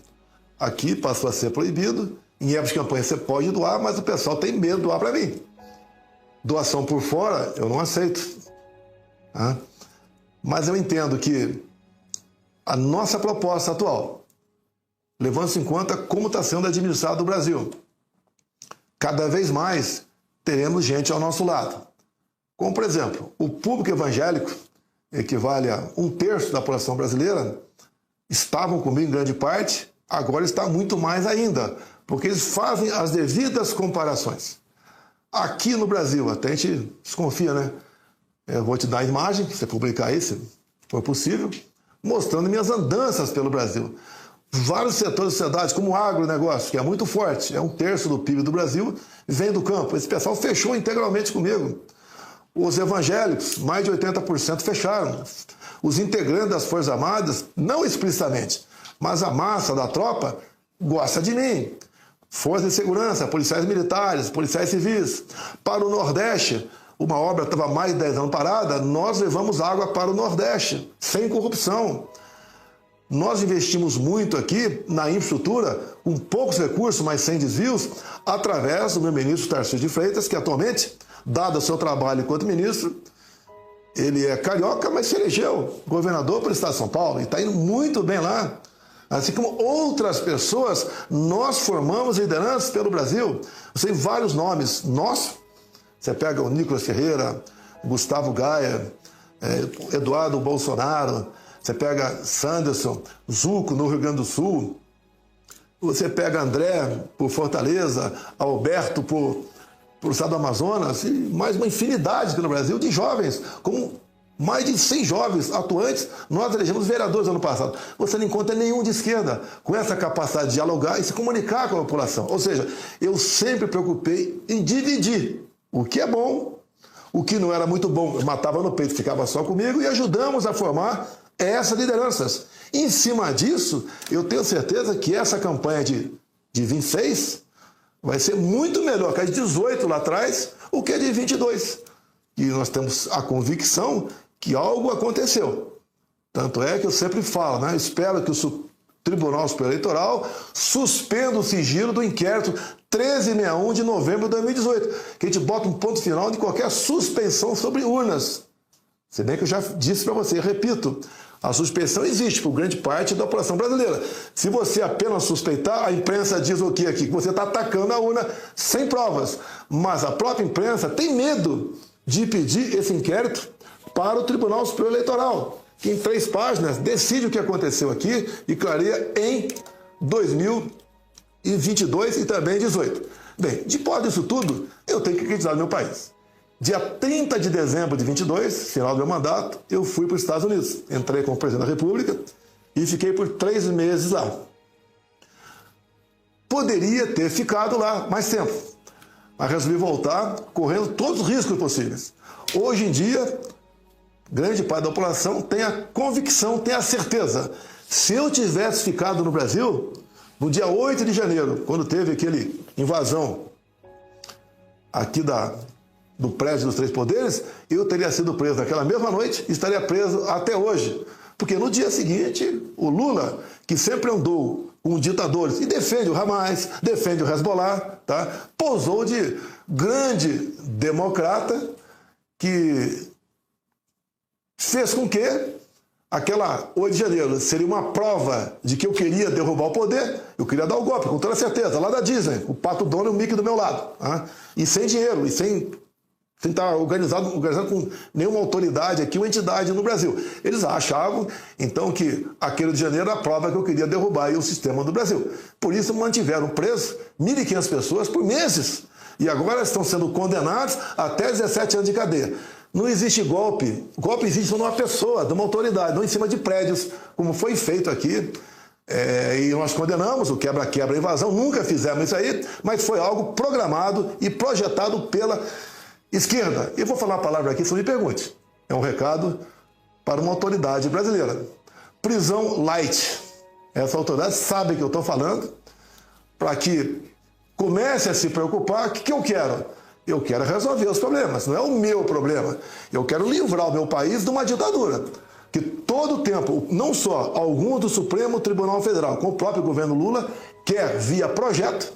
Aqui passou a ser proibido. Em épocas de campanha você pode doar, mas o pessoal tem medo de doar para mim. Doação por fora, eu não aceito. Mas eu entendo que a nossa proposta atual, levando-se em conta como está sendo administrado o Brasil, cada vez mais teremos gente ao nosso lado. Como, por exemplo, o público evangélico, equivale a 1/3 da população brasileira, estavam comigo em grande parte, agora está muito mais ainda, porque eles fazem as devidas comparações. Aqui no Brasil, até a gente desconfia, né? Eu vou te dar a imagem, você publicar aí, se for possível, mostrando minhas andanças pelo Brasil. Vários setores da sociedade, como o agronegócio, que é muito forte, é 1/3 do PIB do Brasil, vem do campo. Esse pessoal fechou integralmente comigo. Os evangélicos, mais de 80% fecharam. Os integrantes das Forças Armadas, não explicitamente, mas a massa da tropa gosta de mim. Forças de segurança, policiais militares, policiais civis. Para o Nordeste, uma obra estava mais de 10 anos parada, nós levamos água para o Nordeste, sem corrupção. Nós investimos muito aqui na infraestrutura, com poucos recursos, mas sem desvios, através do meu ministro Tarcísio de Freitas, que atualmente, dado o seu trabalho enquanto ministro, ele é carioca, mas se elegeu governador pelo estado de São Paulo e está indo muito bem lá. Assim como outras pessoas, nós formamos lideranças pelo Brasil. Você tem vários nomes nossos. Você pega o Nicolas Ferreira, Gustavo Gaia, Eduardo Bolsonaro, você pega Sanderson, Zuco no Rio Grande do Sul, você pega André por Fortaleza, Alberto por estado do Amazonas, e mais uma infinidade aqui no Brasil de jovens, como mais de 100 jovens atuantes, nós elegemos vereadores ano passado. Você não encontra nenhum de esquerda com essa capacidade de dialogar e se comunicar com a população. Ou seja, eu sempre preocupei em dividir o que é bom, o que não era muito bom, eu matava no peito, ficava só comigo, e ajudamos a formar essas lideranças. Em cima disso, eu tenho certeza que essa campanha de 26 vai ser muito melhor que a de 18 lá atrás, o que a de 22. E nós temos a convicção que algo aconteceu. Tanto é que eu sempre falo, né? Eu espero que o Tribunal Superior Eleitoral suspenda o sigilo do inquérito 1361 de novembro de 2018, que a gente bota um ponto final de qualquer suspensão sobre urnas. Se bem que eu já disse para você, repito, a suspeição existe por grande parte da população brasileira. Se você apenas suspeitar, a imprensa diz o quê aqui? Que você está atacando a urna sem provas. Mas a própria imprensa tem medo de pedir esse inquérito para o Tribunal Superior Eleitoral, que em 3 páginas decide o que aconteceu aqui e clareia em 2022 e também 2018. Bem, depois disso tudo, eu tenho que acreditar no meu país. Dia 30 de dezembro de 22, final do meu mandato, eu fui para os Estados Unidos. Entrei como presidente da República e fiquei por 3 meses lá. Poderia ter ficado lá mais tempo, mas resolvi voltar correndo todos os riscos possíveis. Hoje em dia, grande parte da população tem a convicção, tem a certeza. Se eu tivesse ficado no Brasil, no dia 8 de janeiro, quando teve aquele invasão aqui do prédio dos 3 poderes, eu teria sido preso naquela mesma noite e estaria preso até hoje. Porque no dia seguinte, o Lula, que sempre andou com ditadores e defende o Hamas, defende o Hezbollah, tá? Posou de grande democrata que fez com que aquela 8 de janeiro seria uma prova de que eu queria derrubar o poder, eu queria dar o golpe, com toda certeza, lá da Disney, o Pato Donald e o Mickey do meu lado. Tá? E sem dinheiro, e sem sem estar organizado com nenhuma autoridade aqui ou entidade no Brasil. Eles achavam, então, que aquele Rio de Janeiro era a prova que eu queria derrubar aí o sistema do Brasil. Por isso mantiveram presos 1.500 pessoas por meses. E agora estão sendo condenados até 17 anos de cadeia. Não existe golpe. Golpe existe numa pessoa, de uma autoridade, não em cima de prédios, como foi feito aqui. E nós condenamos o quebra-quebra, a invasão, nunca fizemos isso aí, mas foi algo programado e projetado pela esquerda. E vou falar uma palavra aqui, se não me pergunte. É um recado para uma autoridade brasileira. Prisão light. Essa autoridade sabe que eu estou falando, para que comece a se preocupar. O que eu quero? Eu quero resolver os problemas, não é o meu problema. Eu quero livrar o meu país de uma ditadura. Que todo o tempo, não só alguns do Supremo Tribunal Federal, como o próprio governo Lula, quer, via projeto,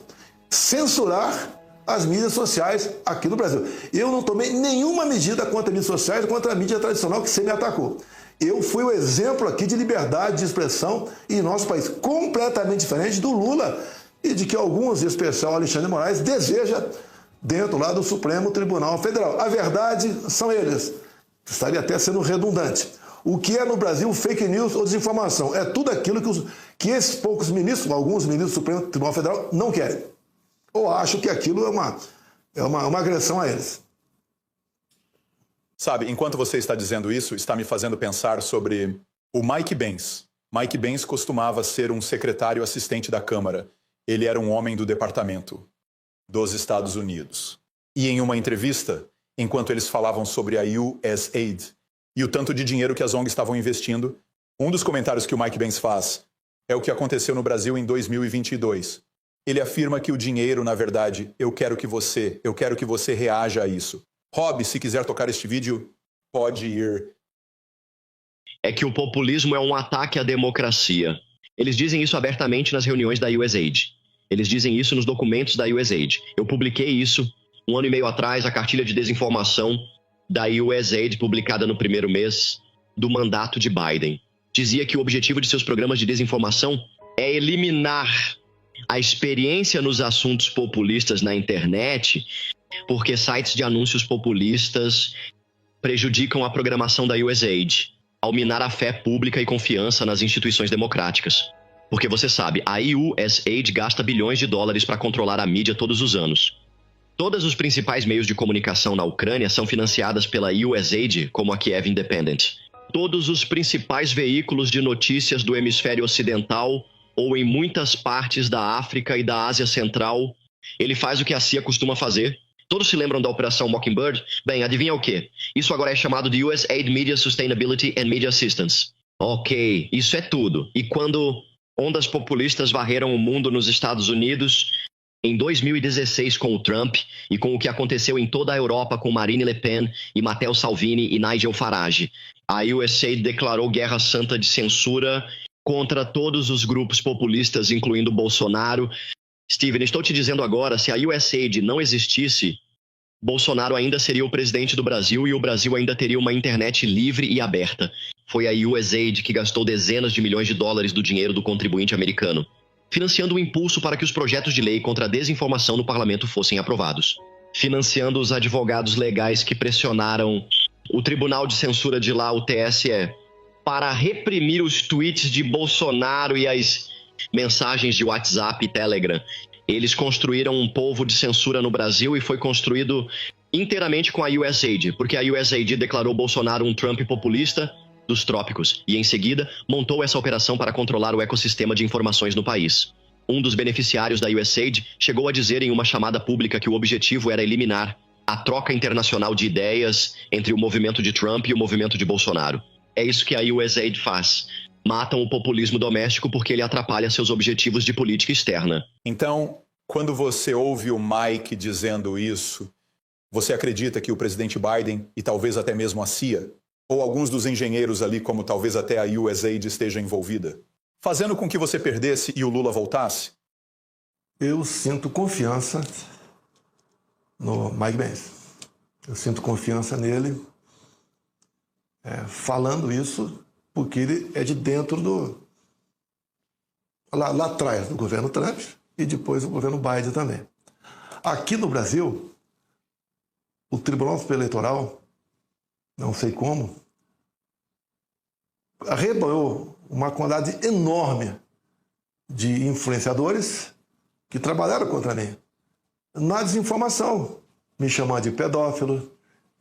censurar as mídias sociais aqui no Brasil. Eu não tomei nenhuma medida contra as mídias sociais, contra a mídia tradicional que você me atacou. Eu fui o exemplo aqui de liberdade de expressão em nosso país, completamente diferente do Lula e de que alguns, em especial Alexandre de Moraes, deseja dentro lá do Supremo Tribunal Federal. A verdade são eles. Estaria até sendo redundante. O que é no Brasil fake news ou desinformação? É tudo aquilo que esses poucos ministros, alguns ministros do Supremo Tribunal Federal, não querem. Ou acham que aquilo é uma agressão a eles. Sabe, enquanto você está dizendo isso, está me fazendo pensar sobre o Mike Benz. Mike Benz costumava ser um secretário assistente da Câmara. Ele era um homem do departamento dos Estados Unidos. E em uma entrevista, enquanto eles falavam sobre a USAID e o tanto de dinheiro que as ONGs estavam investindo, um dos comentários que o Mike Benz faz é o que aconteceu no Brasil em 2022. Ele afirma que o dinheiro, na verdade, eu quero que você reaja a isso. Rob, se quiser tocar este vídeo, pode ir. É que o populismo é um ataque à democracia. Eles dizem isso abertamente nas reuniões da USAID. Eles dizem isso nos documentos da USAID. Eu publiquei isso 1 ano e meio atrás, a cartilha de desinformação da USAID, publicada no primeiro mês do mandato de Biden. Dizia que o objetivo de seus programas de desinformação é eliminar a experiência nos assuntos populistas na internet, porque sites de anúncios populistas prejudicam a programação da USAID, ao minar a fé pública e confiança nas instituições democráticas. Porque você sabe, a USAID gasta bilhões de dólares para controlar a mídia todos os anos. Todos os principais meios de comunicação na Ucrânia são financiadas pela USAID, como a Kiev Independent. Todos os principais veículos de notícias do hemisfério ocidental ou em muitas partes da África e da Ásia Central, ele faz o que a CIA costuma fazer. Todos se lembram da Operação Mockingbird? Bem, adivinha o quê? Isso agora é chamado de USAID Media Sustainability and Media Assistance. Ok, isso é tudo. E quando ondas populistas varreram o mundo nos Estados Unidos, em 2016 com o Trump e com o que aconteceu em toda a Europa com Marine Le Pen e Matteo Salvini e Nigel Farage, a USAID declarou guerra santa de censura contra todos os grupos populistas, incluindo Bolsonaro. Steven, estou te dizendo agora, se a USAID não existisse, Bolsonaro ainda seria o presidente do Brasil e o Brasil ainda teria uma internet livre e aberta. Foi a USAID que gastou dezenas de milhões de dólares do dinheiro do contribuinte americano, financiando o impulso para que os projetos de lei contra a desinformação no parlamento fossem aprovados, financiando os advogados legais que pressionaram o Tribunal de Censura de lá, o TSE, para reprimir os tweets de Bolsonaro e as mensagens de WhatsApp e Telegram. Eles construíram um polvo de censura no Brasil e foi construído inteiramente com a USAID, porque a USAID declarou Bolsonaro um Trump populista dos trópicos e, em seguida, montou essa operação para controlar o ecossistema de informações no país. Um dos beneficiários da USAID chegou a dizer em uma chamada pública que o objetivo era eliminar a troca internacional de ideias entre o movimento de Trump e o movimento de Bolsonaro. É isso que a USAID faz. Matam o populismo doméstico porque ele atrapalha seus objetivos de política externa. Então, quando você ouve o Mike dizendo isso, você acredita que o presidente Biden e talvez até mesmo a CIA, ou alguns dos engenheiros ali, como talvez até a USAID esteja envolvida, fazendo com que você perdesse e o Lula voltasse? Eu sinto confiança no Mike Pence. Eu sinto confiança nele falando isso, porque ele é de dentro do... Lá atrás do governo Trump e depois do governo Biden também. Aqui no Brasil, o Tribunal Superior Eleitoral, não sei como, arrebanhou uma quantidade enorme de influenciadores que trabalharam contra mim. Na desinformação, me chamando de pedófilo,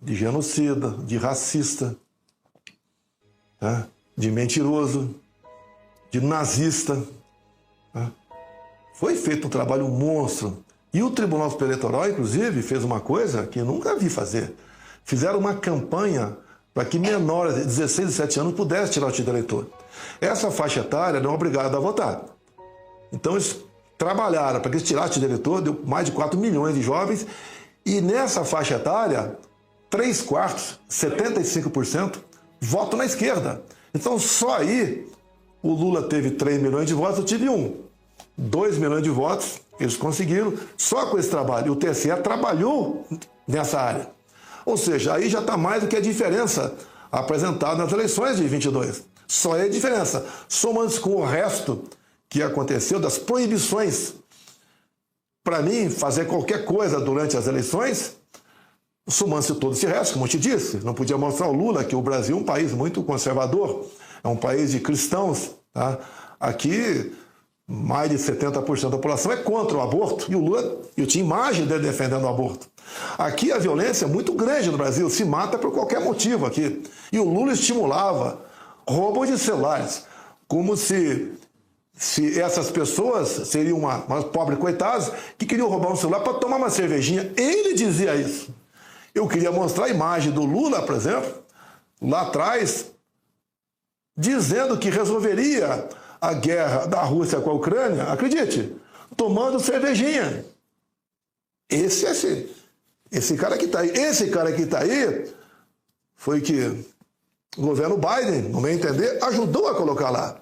de genocida, de racista, tá? De mentiroso, de nazista. Tá? Foi feito um trabalho monstro. E o Tribunal Superior Eleitoral, inclusive, fez uma coisa que eu nunca vi fazer. Fizeram uma campanha para que menores de 16 e 17 anos pudessem tirar o título de eleitor. Essa faixa etária não é obrigada a votar. Então eles trabalharam para que eles tirassem o título de eleitor, deu mais de 4 milhões de jovens, e nessa faixa etária, 3/4, 75%, votam na esquerda. Então só aí o Lula teve 3 milhões de votos, eu tive 1. 2 milhões de votos, eles conseguiram, só com esse trabalho. E o TSE trabalhou nessa área. Ou seja, aí já está mais do que a diferença apresentada nas eleições de 22. Só é a diferença. Somando-se com o resto que aconteceu, das proibições, para mim, fazer qualquer coisa durante as eleições, somando-se todo esse resto, como eu te disse, não podia mostrar ao Lula que o Brasil é um país muito conservador, é um país de cristãos. Tá? Aqui, mais de 70% da população é contra o aborto, e o Lula, eu tinha imagem dele defendendo o aborto. Aqui a violência é muito grande no Brasil, se mata por qualquer motivo aqui. E o Lula estimulava roubo de celulares, como se essas pessoas seriam umas pobres coitadas que queriam roubar um celular para tomar uma cervejinha. Ele dizia isso. Eu queria mostrar a imagem do Lula, por exemplo, lá atrás, dizendo que resolveria a guerra da Rússia com a Ucrânia, acredite, tomando cervejinha. Esse cara que está aí. Esse cara que está aí foi que o governo Biden, no meu entender, ajudou a colocar lá.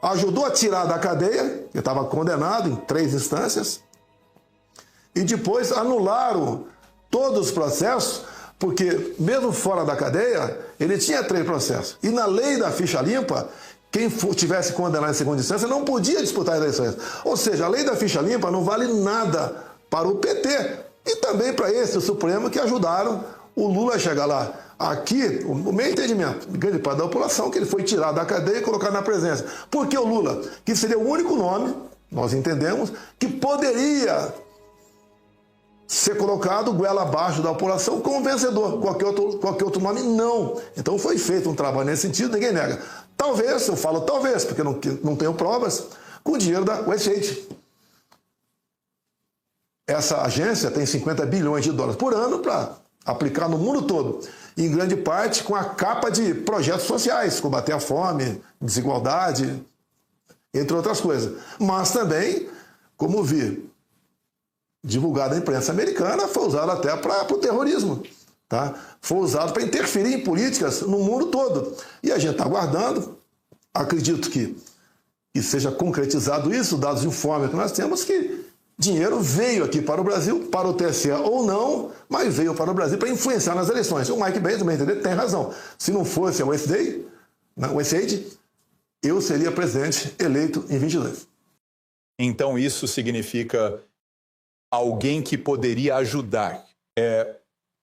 Ajudou a tirar da cadeia, que estava condenado em 3 instâncias, e depois anularam todos os processos, porque mesmo fora da cadeia, ele tinha 3 processos. E na lei da ficha limpa, quem tivesse condenado em segunda instância não podia disputar as eleições. Ou seja, a lei da ficha limpa não vale nada para o PT e também para esse, o Supremo, que ajudaram o Lula a chegar lá. Aqui, o meu entendimento, grande parte da população, que ele foi tirado da cadeia e colocado na presença. Por que o Lula? Que seria o único nome, nós entendemos, que poderia ser colocado goela abaixo da população como vencedor. Qualquer outro nome, não. Então foi feito um trabalho nesse sentido, ninguém nega. Talvez, eu falo talvez, porque não tenho provas, com o dinheiro da USAID. Essa agência tem 50 bilhões de dólares por ano para aplicar no mundo todo. Em grande parte com a capa de projetos sociais, combater a fome, desigualdade, entre outras coisas. Mas também, como vi, divulgado na imprensa americana, foi usado até para o terrorismo. Tá? Foi usado para interferir em políticas no mundo todo. E a gente está aguardando, acredito que seja concretizado isso, dados os informes que nós temos, que dinheiro veio aqui para o Brasil, para o TSE ou não, mas veio para o Brasil para influenciar nas eleições. O Mike Benz, também tem razão. Se não fosse a USAID, eu seria presidente eleito em 22. Então isso significa alguém que poderia ajudar.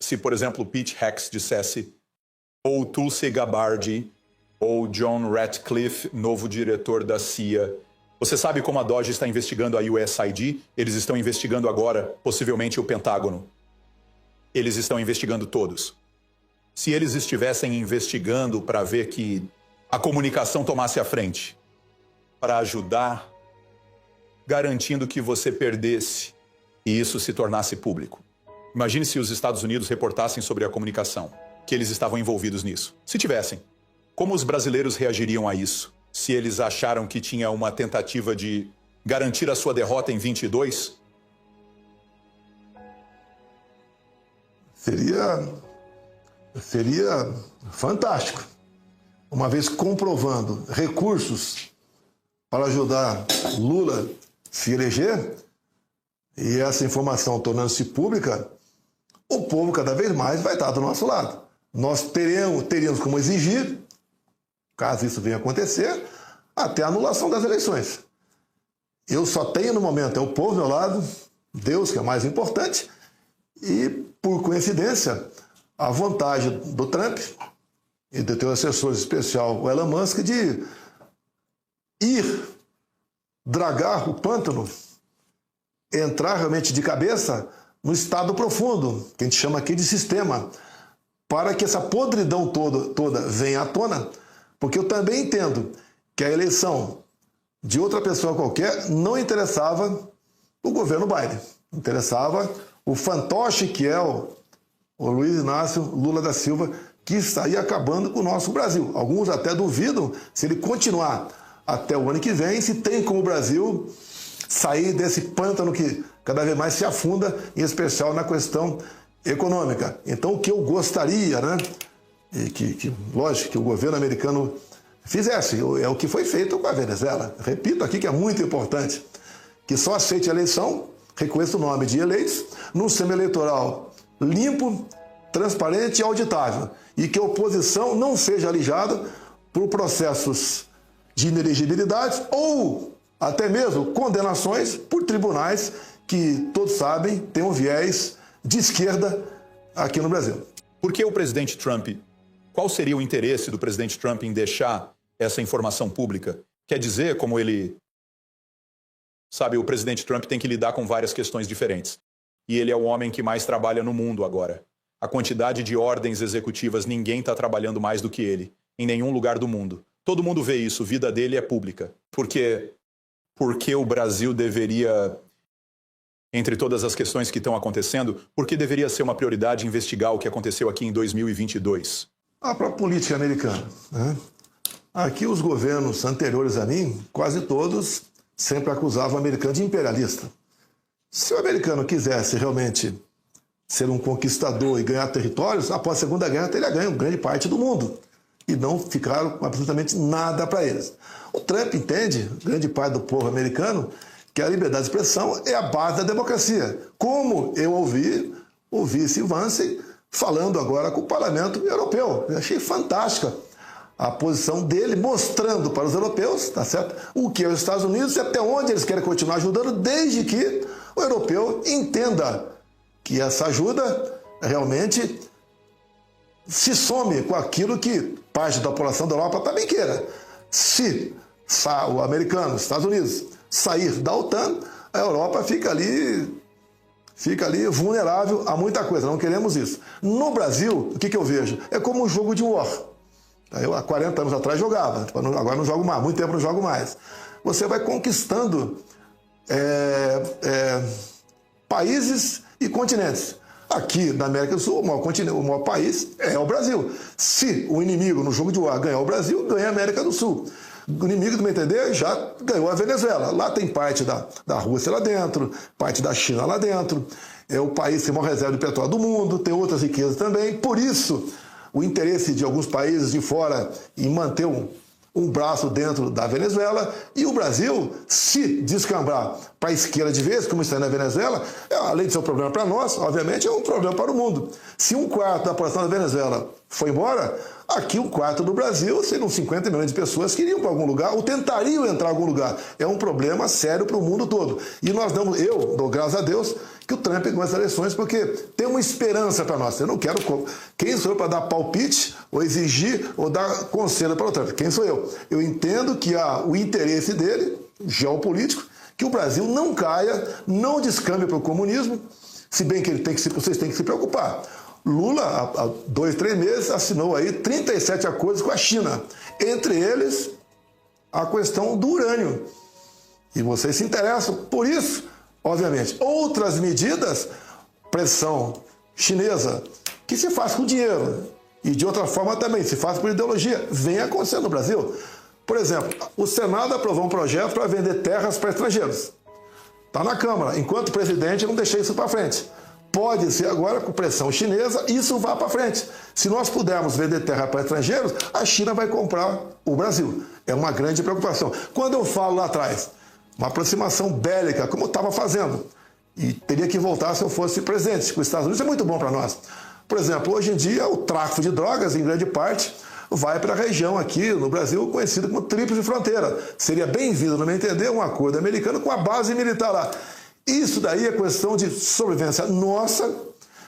Se, por exemplo, Pete Hexas dissesse, ou Tulsi Gabbard, ou John Ratcliffe, novo diretor da CIA. Você sabe como a DOJ está investigando a USAID? Eles estão investigando agora, possivelmente, o Pentágono. Eles estão investigando todos. Se eles estivessem investigando para ver que a comunicação tomasse a frente, para ajudar, garantindo que você perdesse e isso se tornasse público. Imagine se os Estados Unidos reportassem sobre a comunicação, que eles estavam envolvidos nisso. Se tivessem, como os brasileiros reagiriam a isso? Se eles acharam que tinha uma tentativa de garantir a sua derrota em 22? Seria fantástico. Uma vez comprovando recursos para ajudar Lula a se eleger, e essa informação tornando-se pública, o povo cada vez mais vai estar do nosso lado. Nós teríamos como exigir, caso isso venha acontecer, até a anulação das eleições. Eu só tenho no momento, é o povo do meu lado, Deus, que é mais importante, e por coincidência, a vontade do Trump e do teu assessor especial, o Elon Musk, de ir dragar o pântano, entrar realmente de cabeça no estado profundo, que a gente chama aqui de sistema, para que essa podridão toda venha à tona, porque eu também entendo que a eleição de outra pessoa qualquer não interessava o governo Biden, interessava o fantoche que é o Luiz Inácio Lula da Silva, que está aí acabando com o nosso Brasil. Alguns até duvidam se ele continuar até o ano que vem, se tem como o Brasil sair desse pântano que cada vez mais se afunda, em especial na questão econômica. Então, o que eu gostaria, né, e que lógico, que o governo americano fizesse, é o que foi feito com a Venezuela. Repito aqui que é muito importante, que só aceite a eleição, reconheça o nome de eleitos, num sistema eleitoral limpo, transparente e auditável, e que a oposição não seja alijada por processos de inelegibilidade ou até mesmo condenações por tribunais que, todos sabem, têm um viés de esquerda aqui no Brasil. Por que o presidente Trump? Qual seria o interesse do presidente Trump em deixar essa informação pública? Quer dizer, como ele... Sabe, o presidente Trump tem que lidar com várias questões diferentes. E ele é o homem que mais trabalha no mundo agora. A quantidade de ordens executivas, ninguém está trabalhando mais do que ele, em nenhum lugar do mundo. Todo mundo vê isso, a vida dele é pública. Porque o Brasil deveria, entre todas as questões que estão acontecendo, por que deveria ser uma prioridade investigar o que aconteceu aqui em 2022? A própria política americana, né? Aqui os governos anteriores a mim, quase todos, sempre acusavam o americano de imperialista. Se o americano quisesse realmente ser um conquistador e ganhar territórios, após a Segunda Guerra teria ganho grande parte do mundo. E não ficaram com absolutamente nada para eles. O Trump entende, grande parte do povo americano, que a liberdade de expressão é a base da democracia. Como eu ouvi o vice Vance falando agora com o Parlamento Europeu. Eu achei fantástica a posição dele, mostrando para os europeus, tá certo, o que é os Estados Unidos e até onde eles querem continuar ajudando, desde que o europeu entenda que essa ajuda realmente se some com aquilo que parte da população da Europa também queira. Se o americano, os Estados Unidos, sair da OTAN, a Europa fica ali vulnerável a muita coisa. Não queremos isso. No Brasil, o que eu vejo? É como um jogo de war. Eu, há 40 anos atrás, jogava. Agora não jogo mais. Há muito tempo não jogo mais. Você vai conquistando países e continentes. Aqui na América do Sul, o maior país é o Brasil. Se o inimigo no jogo de war ganhar o Brasil, ganha a América do Sul. O inimigo, do meu entender, já ganhou a Venezuela. Lá tem parte da Rússia lá dentro, parte da China lá dentro. É o país que tem a maior reserva de petróleo do mundo, tem outras riquezas também. Por isso, o interesse de alguns países de fora em manter um braço dentro da Venezuela, e o Brasil, se descambrar para a esquerda de vez, como está na Venezuela, além de ser um problema para nós, obviamente é um problema para o mundo. Se 1/4 da população da Venezuela foi embora, aqui 1/4 do Brasil, seriam 50 milhões de pessoas que iriam para algum lugar ou tentariam entrar em algum lugar. É um problema sério para o mundo todo. E eu dou graças a Deus que o Trump ganhou as eleições, porque tem uma esperança para nós. Eu não quero... Quem sou eu para dar palpite, ou exigir, ou dar conselho para o Trump? Quem sou eu? Eu entendo que há o interesse dele, geopolítico, que o Brasil não caia, não descambe para o comunismo, se bem que vocês têm que se preocupar. Lula, há 2, 3 meses, assinou aí 37 acordos com a China. Entre eles, a questão do urânio. E vocês se interessam por isso, obviamente. Outras medidas, pressão chinesa, que se faz com dinheiro. E de outra forma também, se faz por ideologia. Vem acontecendo no Brasil. Por exemplo, o Senado aprovou um projeto para vender terras para estrangeiros. Está na Câmara. Enquanto presidente, eu não deixei isso para frente. Pode ser agora, com pressão chinesa, isso vá para frente. Se nós pudermos vender terra para estrangeiros, a China vai comprar o Brasil. É uma grande preocupação. Quando eu falo lá atrás, uma aproximação bélica, como eu estava fazendo, e teria que voltar se eu fosse presidente, com os Estados Unidos é muito bom para nós. Por exemplo, hoje em dia, o tráfico de drogas, em grande parte, vai para a região aqui no Brasil conhecida como Tríplice Fronteira. Seria bem-vindo, no meu entender, um acordo americano com a base militar lá. Isso daí é questão de sobrevivência nossa,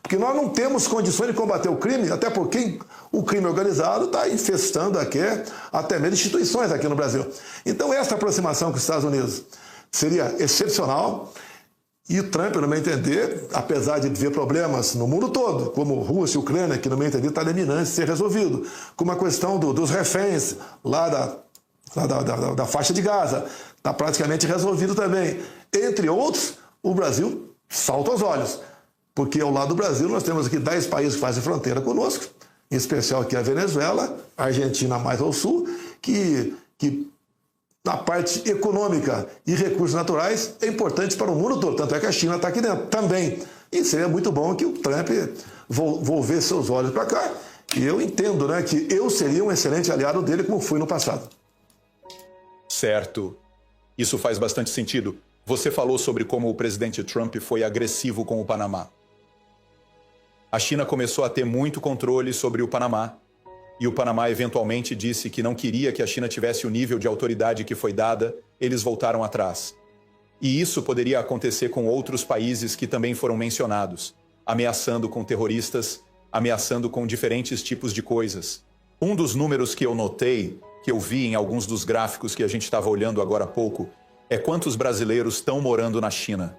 Porque nós não temos condições de combater o crime, até porque o crime organizado está infestando aqui, até mesmo instituições aqui no Brasil. Então, essa aproximação com os Estados Unidos seria excepcional. E o Trump, no meu entender, apesar de ver problemas no mundo todo, como Rússia e Ucrânia, que no meu entender está eminente ser resolvido, como a questão dos reféns lá da faixa de Gaza, está praticamente resolvido também. Entre outros, o Brasil salta aos olhos, porque ao lado do Brasil nós temos aqui 10 países que fazem fronteira conosco, em especial aqui a Venezuela, a Argentina mais ao sul, que na parte econômica e recursos naturais é importante para o mundo todo, tanto é que a China está aqui dentro também. E seria muito bom que o Trump volvesse seus olhos para cá, e eu entendo, né, que eu seria um excelente aliado dele, como fui no passado. Certo. Isso faz bastante sentido. Você falou sobre como o presidente Trump foi agressivo com o Panamá. A China começou a ter muito controle sobre o Panamá, e o Panamá eventualmente disse que não queria que a China tivesse o nível de autoridade que foi dada, eles voltaram atrás. E isso poderia acontecer com outros países que também foram mencionados, ameaçando com terroristas, ameaçando com diferentes tipos de coisas. Um dos números que eu notei, que eu vi em alguns dos gráficos que a gente estava olhando agora há pouco, é quantos brasileiros estão morando na China.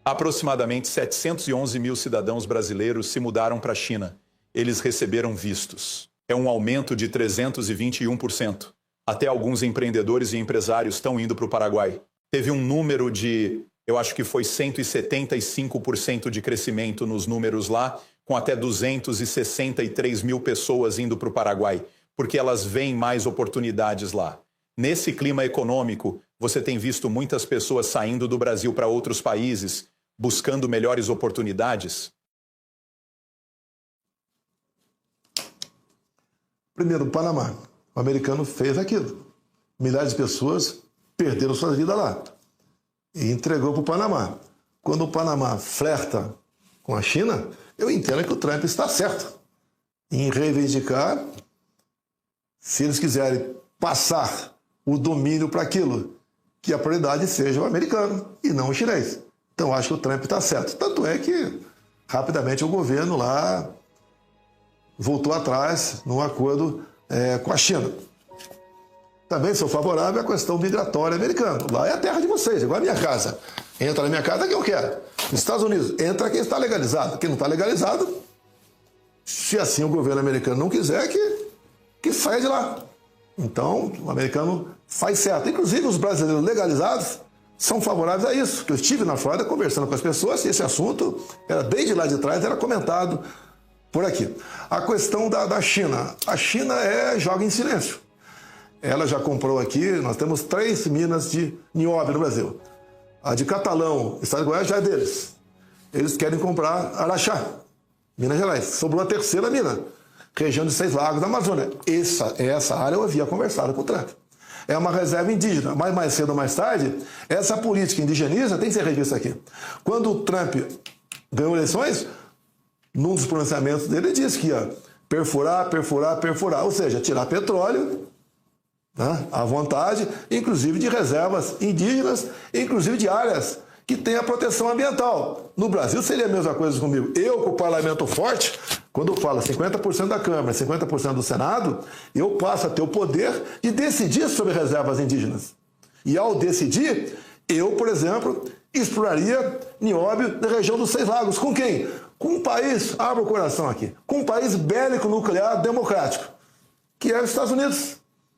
Aproximadamente 711 mil cidadãos brasileiros se mudaram para a China. Eles receberam vistos. É um aumento de 321%. Até alguns empreendedores e empresários estão indo para o Paraguai. Teve um número de, eu acho que foi 175% de crescimento nos números lá, com até 263 mil pessoas indo para o Paraguai, porque elas veem mais oportunidades lá. Nesse clima econômico, você tem visto muitas pessoas saindo do Brasil para outros países, buscando melhores oportunidades? Primeiro, o Panamá. O americano fez aquilo. Milhares de pessoas perderam sua vida lá. E entregou para o Panamá. Quando o Panamá flerta com a China, eu entendo que o Trump está certo em reivindicar, se eles quiserem passar o domínio para aquilo, que a prioridade seja o americano e não o chinês. Então acho que o Trump está certo. Tanto é que, rapidamente, o governo lá voltou atrás num acordo com a China. Também sou favorável à questão migratória americana. Lá é a terra de vocês, igual a minha casa. Entra na minha casa quem eu quero. Nos Estados Unidos, entra quem está legalizado. Quem não está legalizado, se assim o governo americano não quiser, que saia de lá. Então, o americano faz certo. Inclusive, os brasileiros legalizados são favoráveis a isso. Eu estive na Flórida conversando com as pessoas e esse assunto, era bem de lá de trás, era comentado por aqui. A questão da China. A China joga em silêncio. Ela já comprou aqui, nós temos 3 minas de nióbio no Brasil. A de Catalão, estado de Goiás, já é deles. Eles querem comprar Araxá, Minas Gerais. Sobrou a 3ª mina, região de 6 Lagos da Amazônia. Essa área eu havia conversado com o Trump. É uma reserva indígena, mas mais cedo ou mais tarde, essa política indigenista tem que ser revista aqui. Quando o Trump ganhou eleições, num dos pronunciamentos dele, ele disse que ia perfurar, ou seja, tirar petróleo, né, à vontade, inclusive de reservas indígenas, inclusive de áreas que têm a proteção ambiental. No Brasil seria a mesma coisa comigo. Eu, com o parlamento forte, quando eu falo 50% da Câmara, 50% do Senado, eu passo a ter o poder de decidir sobre reservas indígenas. E ao decidir, eu, por exemplo, exploraria nióbio na região dos 6 Lagos. Com quem? Com um país, abra o coração aqui, com um país bélico nuclear democrático, que é os Estados Unidos.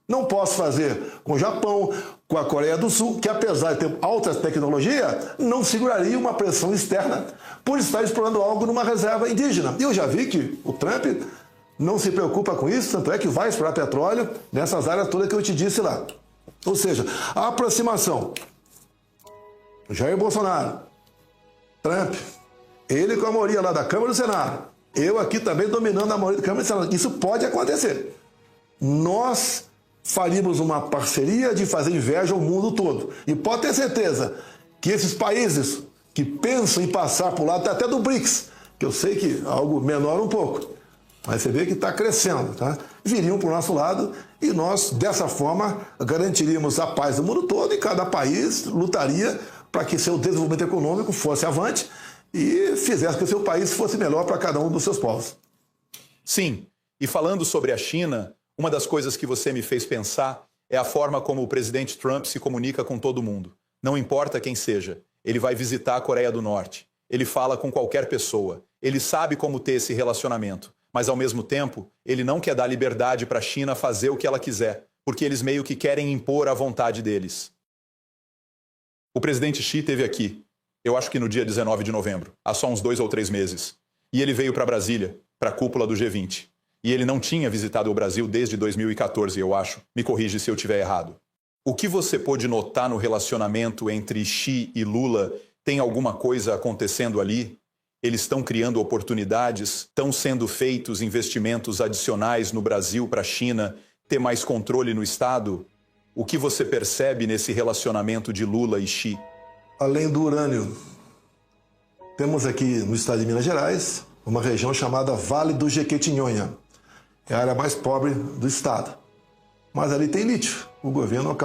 Não posso fazer com o Japão, com a Coreia do Sul, que apesar de ter alta tecnologia, não seguraria uma pressão externa por estar explorando algo numa reserva indígena. E eu já vi que o Trump não se preocupa com isso, tanto é que vai explorar petróleo nessas áreas todas que eu te disse lá. Ou seja, a aproximação Jair Bolsonaro, Trump, ele com a maioria lá da Câmara e do Senado, eu aqui também dominando a maioria da Câmara e do Senado. Isso pode acontecer. Nós faríamos uma parceria de fazer inveja ao mundo todo. E pode ter certeza que esses países que pensam em passar por lá, até do BRICS, que eu sei que é algo menor um pouco, mas você vê que está crescendo, tá? Viriam para o nosso lado e nós, dessa forma, garantiríamos a paz do mundo todo e cada país lutaria para que seu desenvolvimento econômico fosse avante e fizesse com que o seu país fosse melhor para cada um dos seus povos. Sim, e falando sobre a China, uma das coisas que você me fez pensar é a forma como o presidente Trump se comunica com todo mundo. Não importa quem seja, ele vai visitar a Coreia do Norte, ele fala com qualquer pessoa, ele sabe como ter esse relacionamento, mas ao mesmo tempo, ele não quer dar liberdade para a China fazer o que ela quiser, porque eles meio que querem impor a vontade deles. O presidente Xi esteve aqui, eu acho que no dia 19 de novembro, há só uns 2 ou 3 meses, e ele veio para Brasília, para a cúpula do G20. E ele não tinha visitado o Brasil desde 2014, eu acho. Me corrige se eu estiver errado. O que você pôde notar no relacionamento entre Xi e Lula? Tem alguma coisa acontecendo ali? Eles estão criando oportunidades? Estão sendo feitos investimentos adicionais no Brasil para a China ter mais controle no Estado? O que você percebe nesse relacionamento de Lula e Xi? Além do urânio, temos aqui no estado de Minas Gerais uma região chamada Vale do Jequitinhonha. É a área mais pobre do estado. Mas ali tem lítio. O governo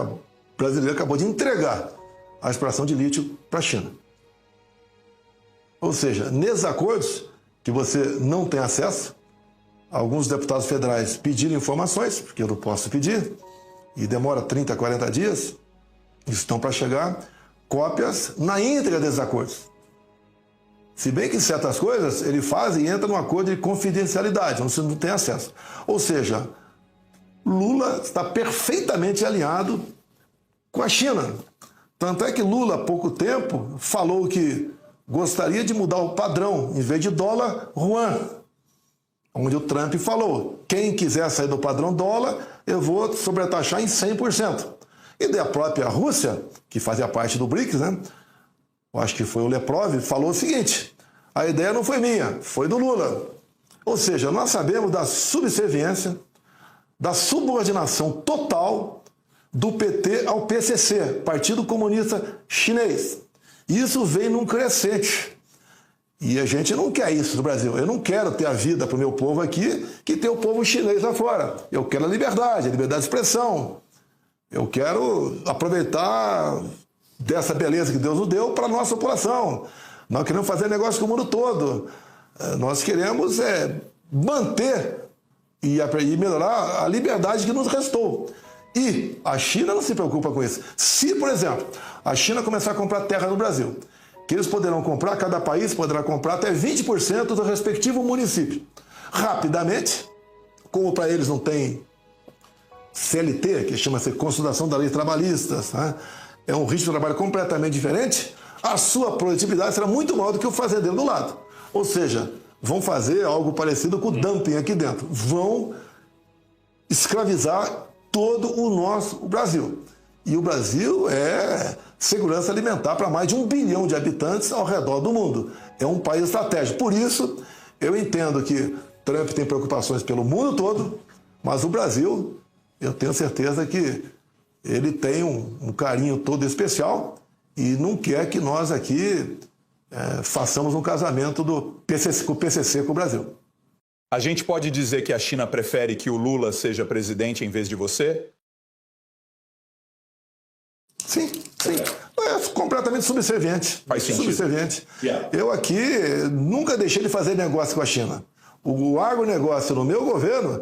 brasileiro acabou de entregar a exploração de lítio para a China. Ou seja, nesses acordos que você não tem acesso, alguns deputados federais pediram informações, porque eu não posso pedir, e demora 30, 40 dias, estão para chegar cópias na íntegra desses acordos. Se bem que certas coisas ele faz e entra num acordo de confidencialidade, onde você não tem acesso. Ou seja, Lula está perfeitamente alinhado com a China. Tanto é que Lula, há pouco tempo, falou que gostaria de mudar o padrão, em vez de dólar, yuan. Onde o Trump falou, quem quiser sair do padrão dólar, eu vou sobretaxar em 100%. E da própria Rússia, que fazia parte do BRICS, né? Eu acho que foi o Lavrov, falou o seguinte, a ideia não foi minha, foi do Lula. Ou seja, nós sabemos da subserviência, da subordinação total do PT ao PCC, Partido Comunista Chinês. Isso vem num crescente. E a gente não quer isso no Brasil. Eu não quero ter a vida para o meu povo aqui que tem o povo chinês lá fora. Eu quero a liberdade de expressão. Eu quero aproveitar dessa beleza que Deus nos deu para a nossa população. Nós queremos fazer negócio com o mundo todo. Nós queremos manter e melhorar a liberdade que nos restou. E a China não se preocupa com isso. Se, por exemplo, a China começar a comprar terra no Brasil, que eles poderão comprar, cada país poderá comprar até 20% do respectivo município. Rapidamente, como para eles não tem CLT, que chama-se Consolidação da Lei Trabalhistas, né? É um ritmo de trabalho completamente diferente, a sua produtividade será muito maior do que o fazendeiro do lado. Ou seja, vão fazer algo parecido com o dumping aqui dentro. Vão escravizar todo o Brasil. E o Brasil é segurança alimentar para mais de 1 bilhão de habitantes ao redor do mundo. É um país estratégico. Por isso, eu entendo que Trump tem preocupações pelo mundo todo, mas o Brasil, eu tenho certeza que ele tem um carinho todo especial e não quer que nós aqui façamos um casamento do PCC, com o PCC com o Brasil. A gente pode dizer que a China prefere que o Lula seja presidente em vez de você? Sim. É completamente subserviente. Faz sentido. Subserviente. Yeah. Eu aqui nunca deixei de fazer negócio com a China. O agronegócio no meu governo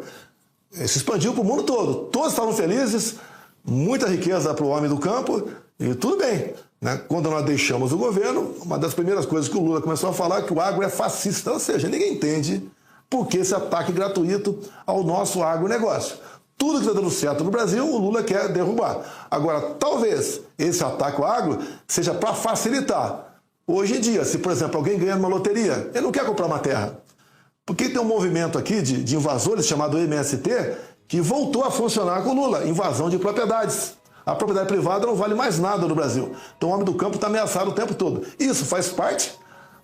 se expandiu para o mundo todo. Todos estavam felizes, muita riqueza para o homem do campo, e tudo bem. Né? Quando nós deixamos o governo, uma das primeiras coisas que o Lula começou a falar é que o agro é fascista. Ou seja, ninguém entende por que esse ataque gratuito ao nosso agronegócio. Tudo que está dando certo no Brasil, o Lula quer derrubar. Agora, talvez esse ataque ao agro seja para facilitar. Hoje em dia, se, por exemplo, alguém ganha numa loteria, ele não quer comprar uma terra. Porque tem um movimento aqui de invasores chamado MST que voltou a funcionar com o Lula, invasão de propriedades. A propriedade privada não vale mais nada no Brasil. Então o homem do campo está ameaçado o tempo todo. Isso faz parte,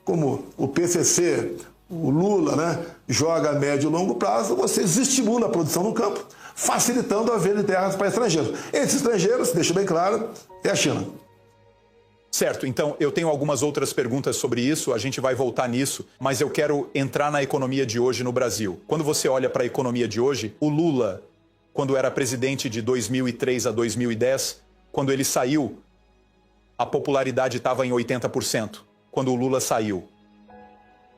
como o PCC, o Lula, né, joga a médio e longo prazo, você desestimula a produção no campo, facilitando a venda de terras para estrangeiros. Esses estrangeiros, deixo bem claro, é a China. Certo, então eu tenho algumas outras perguntas sobre isso, a gente vai voltar nisso, mas eu quero entrar na economia de hoje no Brasil. Quando você olha para a economia de hoje, o Lula, quando era presidente de 2003 a 2010, quando ele saiu, a popularidade estava em 80%, quando o Lula saiu.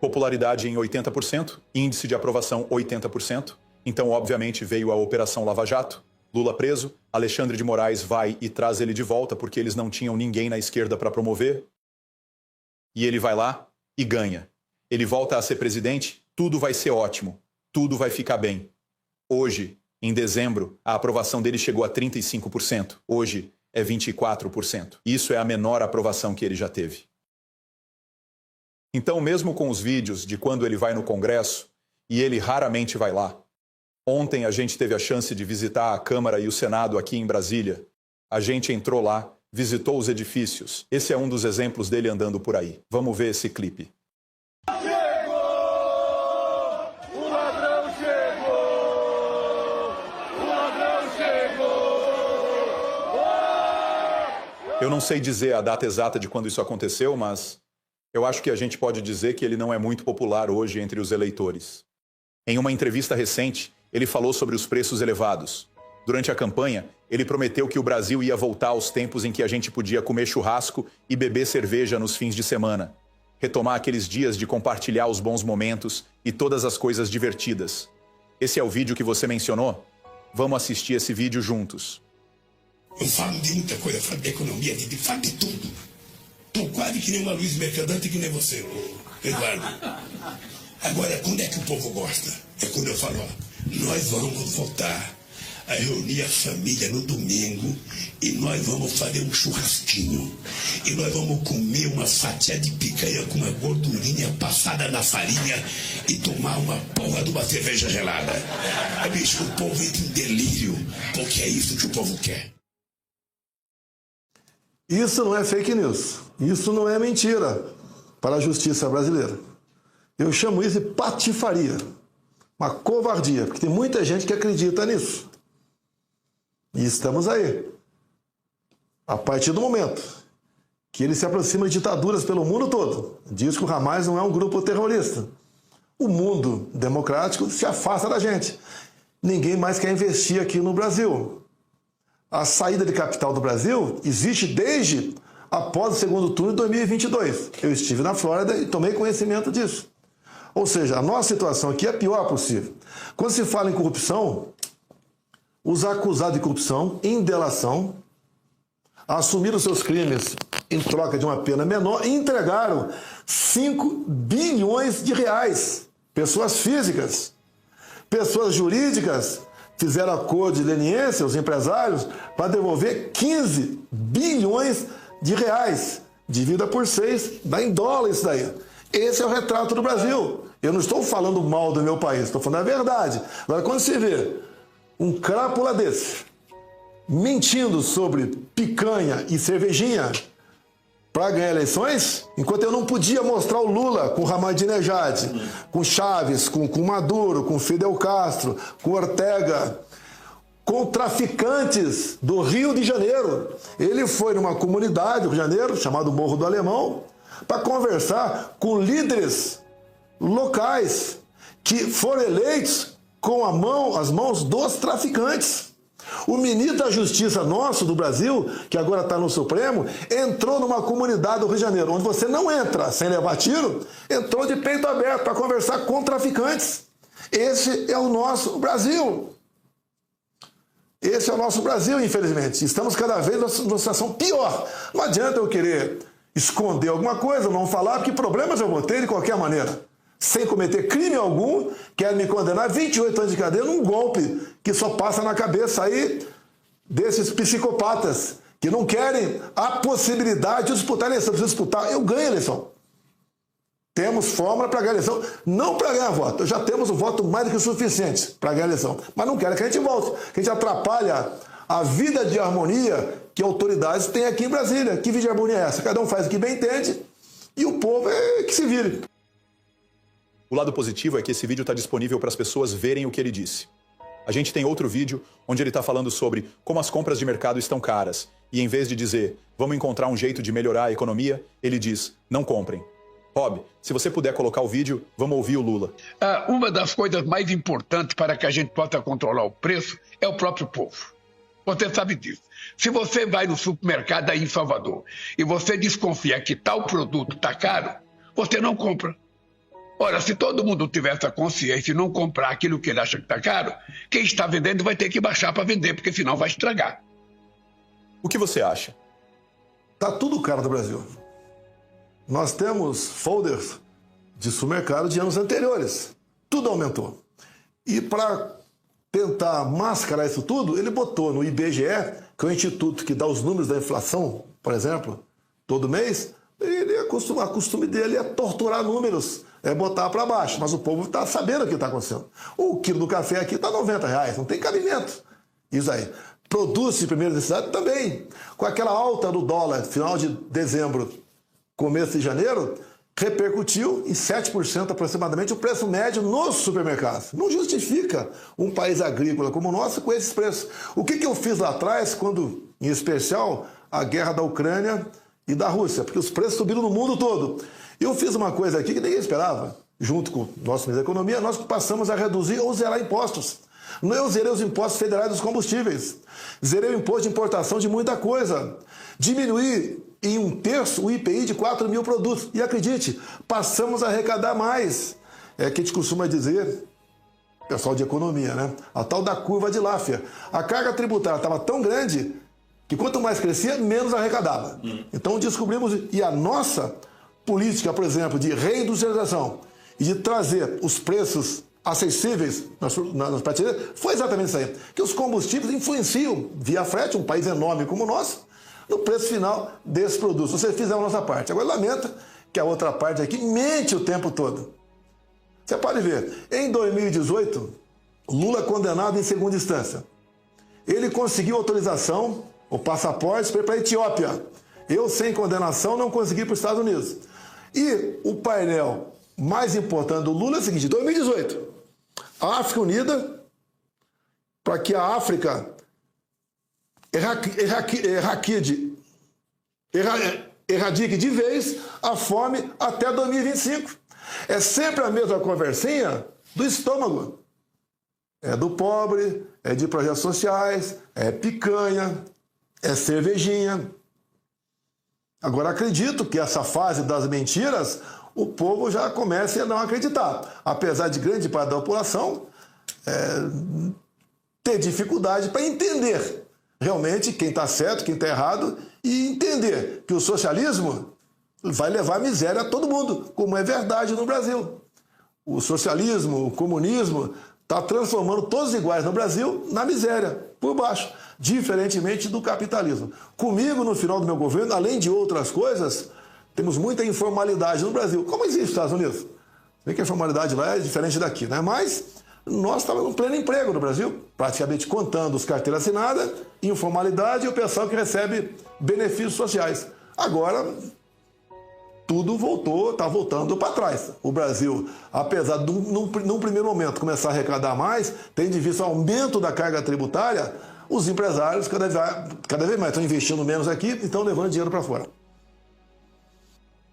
Popularidade em 80%, índice de aprovação 80%. Então, obviamente, veio a Operação Lava Jato. Lula preso, Alexandre de Moraes vai e traz ele de volta porque eles não tinham ninguém na esquerda para promover. E ele vai lá e ganha. Ele volta a ser presidente, tudo vai ser ótimo, tudo vai ficar bem. Hoje, em dezembro, a aprovação dele chegou a 35%. Hoje é 24%. Isso é a menor aprovação que ele já teve. Então, mesmo com os vídeos de quando ele vai no Congresso, e ele raramente vai lá, ontem a gente teve a chance de visitar a Câmara e o Senado aqui em Brasília. A gente entrou lá, visitou os edifícios. Esse é um dos exemplos dele andando por aí. Vamos ver esse clipe. Chegou! O ladrão chegou! O ladrão chegou! Eu não sei dizer a data exata de quando isso aconteceu, mas eu acho que a gente pode dizer que ele não é muito popular hoje entre os eleitores. Em uma entrevista recente, ele falou sobre os preços elevados. Durante a campanha, ele prometeu que o Brasil ia voltar aos tempos em que a gente podia comer churrasco e beber cerveja nos fins de semana. Retomar aqueles dias de compartilhar os bons momentos e todas as coisas divertidas. Esse é o vídeo que você mencionou? Vamos assistir esse vídeo juntos. Eu falo de muita coisa, falo de economia, falo de tudo. Estou quase que nem uma Luiz Mercadante, que nem você, Eduardo. Agora, quando é que o povo gosta? É quando eu falo, ó, nós vamos voltar a reunir a família no domingo e nós vamos fazer um churrasquinho. E nós vamos comer uma fatia de picanha com uma gordurinha passada na farinha e tomar uma porra de uma cerveja gelada. Bicho, o povo entra em delírio, porque é isso que o povo quer. Isso não é fake news. Isso não é mentira para a justiça brasileira. Eu chamo isso de patifaria. Uma covardia, porque tem muita gente que acredita nisso. E estamos aí. A partir do momento que ele se aproxima de ditaduras pelo mundo todo, diz que o Hamas não é um grupo terrorista. O mundo democrático se afasta da gente. Ninguém mais quer investir aqui no Brasil. A saída de capital do Brasil existe desde após o segundo turno de 2022. Eu estive na Flórida e tomei conhecimento disso. Ou seja, a nossa situação aqui é a pior possível. Quando se fala em corrupção, os acusados de corrupção, em delação, assumiram seus crimes em troca de uma pena menor e entregaram 5 bilhões de reais. Pessoas físicas, pessoas jurídicas fizeram acordo de leniência, os empresários, para devolver 15 bilhões de reais. Divida por 6, dá em dólar isso daí. Esse é o retrato do Brasil. Eu não estou falando mal do meu país, estou falando a verdade. Agora, quando você vê um crápula desse mentindo sobre picanha e cervejinha para ganhar eleições, enquanto eu não podia mostrar o Lula com Ahmadinejad, com Chaves, com Maduro, com Fidel Castro, com Ortega, com traficantes do Rio de Janeiro. Ele foi numa comunidade do Rio de Janeiro, chamado Morro do Alemão, para conversar com líderes locais que foram eleitos com as mãos dos traficantes. O ministro da Justiça nosso, do Brasil, que agora está no Supremo, entrou numa comunidade do Rio de Janeiro, onde você não entra sem levar tiro, entrou de peito aberto para conversar com traficantes. Esse é o nosso Brasil. Esse é o nosso Brasil, infelizmente. Estamos cada vez numa situação pior. Não adianta eu querer esconder alguma coisa, não falar, porque problemas eu vou ter de qualquer maneira. Sem cometer crime algum, quero me condenar a 28 anos de cadeia num golpe que só passa na cabeça aí desses psicopatas que não querem a possibilidade de disputar a eleição. Se disputar, eu ganho a eleição. Temos fórmula para ganhar a eleição, não para ganhar voto. Já temos o voto mais do que o suficiente para ganhar a eleição. Mas não quero que a gente volte, que a gente atrapalha a vida de harmonia que autoridades têm aqui em Brasília. Que vida de harmonia é essa? Cada um faz o que bem entende e o povo é que se vire. O lado positivo é que esse vídeo está disponível para as pessoas verem o que ele disse. A gente tem outro vídeo onde ele está falando sobre como as compras de mercado estão caras. E em vez de dizer, vamos encontrar um jeito de melhorar a economia, ele diz, não comprem. Rob, se você puder colocar o vídeo, vamos ouvir o Lula. Uma das coisas mais importantes para que a gente possa controlar o preço é o próprio povo. Você sabe disso. Se você vai no supermercado aí em Salvador e você desconfia que tal produto está caro, você não compra. Ora, se todo mundo tivesse a consciência e não comprar aquilo que ele acha que está caro, quem está vendendo vai ter que baixar para vender, porque senão vai estragar. O que você acha? Tá tudo caro no Brasil. Nós temos folders de supermercado de anos anteriores. Tudo aumentou. E para tentar mascarar isso tudo, ele botou no IBGE, que é o instituto que dá os números da inflação, por exemplo, todo mês, o costume dele é torturar números, é botar para baixo. Mas o povo está sabendo o que está acontecendo. O quilo do café aqui está R$90, não tem cabimento. Isso aí. Produtos de primeira necessidade também. Com aquela alta do dólar, final de dezembro, começo de janeiro, repercutiu em 7% aproximadamente o preço médio nos supermercados. Não justifica um país agrícola como o nosso com esses preços. O que eu fiz lá atrás, quando, em especial, a guerra da Ucrânia e da Rússia, porque os preços subiram no mundo todo. Eu fiz uma coisa aqui que ninguém esperava. Junto com o nosso ministro da Economia, nós passamos a reduzir ou zerar impostos. Eu zerei os impostos federais dos combustíveis. Zerei o imposto de importação de muita coisa. Diminuí em 1/3 o IPI de 4 mil produtos. E acredite, passamos a arrecadar mais. É que a gente costuma dizer, pessoal de economia, né? A tal da curva de Laffer. A carga tributária estava tão grande que quanto mais crescia, menos arrecadava. Então descobrimos, e a nossa política, por exemplo, de reindustrialização e de trazer os preços acessíveis nas prateleiras, foi exatamente isso aí. Que os combustíveis influenciam, via frete, um país enorme como o nosso, no preço final desses produtos. Você fizer a nossa parte. Agora, lamenta que a outra parte aqui mente o tempo todo. Você pode ver, em 2018, Lula condenado em segunda instância. Ele conseguiu autorização, o passaporte, para ir para a Etiópia. Eu, sem condenação, não consegui ir para os Estados Unidos. E o painel mais importante do Lula é o seguinte: 2018, a África Unida, para que a África erradique de vez a fome até 2025. É sempre a mesma conversinha do estômago. É do pobre, é de projetos sociais, é picanha, é cervejinha. Agora, acredito que essa fase das mentiras, o povo já comece a não acreditar. Apesar de grande parte da população ter dificuldade para entender realmente quem está certo, quem está errado, e entender que o socialismo vai levar miséria a todo mundo, como é verdade no Brasil. O socialismo, o comunismo, está transformando todos iguais no Brasil na miséria, por baixo, diferentemente do capitalismo. Comigo, no final do meu governo, além de outras coisas, temos muita informalidade no Brasil, como existe nos Estados Unidos. Vê que a informalidade lá é diferente daqui, né? Mas nós estávamos no pleno emprego no Brasil, praticamente contando os carteiras assinadas, informalidade e o pessoal que recebe benefícios sociais. Agora, tudo voltou, está voltando para trás. O Brasil, apesar de, num primeiro momento, começar a arrecadar mais, tendo em vista o aumento da carga tributária, os empresários cada vez mais estão investindo menos aqui e estão levando dinheiro para fora.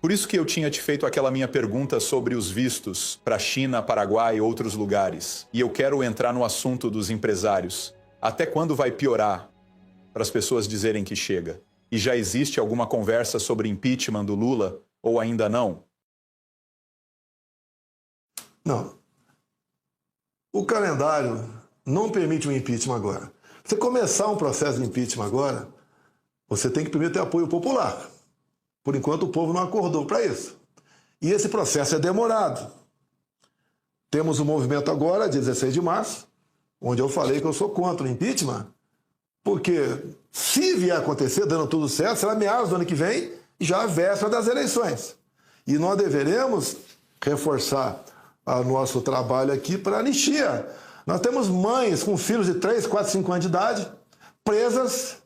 Por isso que eu tinha te feito aquela minha pergunta sobre os vistos para China, Paraguai e outros lugares. E eu quero entrar no assunto dos empresários. Até quando vai piorar para as pessoas dizerem que chega? E já existe alguma conversa sobre impeachment do Lula ou ainda não? Não. O calendário não permite um impeachment agora. Você começar um processo de impeachment agora, você tem que primeiro ter apoio popular. Por enquanto, o povo não acordou para isso. E esse processo é demorado. Temos um movimento agora, dia 16 de março, onde eu falei que eu sou contra o impeachment, porque se vier a acontecer, dando tudo certo, será meados do ano que vem, já a véspera das eleições. E nós deveremos reforçar o nosso trabalho aqui para anistia. Nós temos mães com filhos de 3, 4, 5 anos de idade, presas,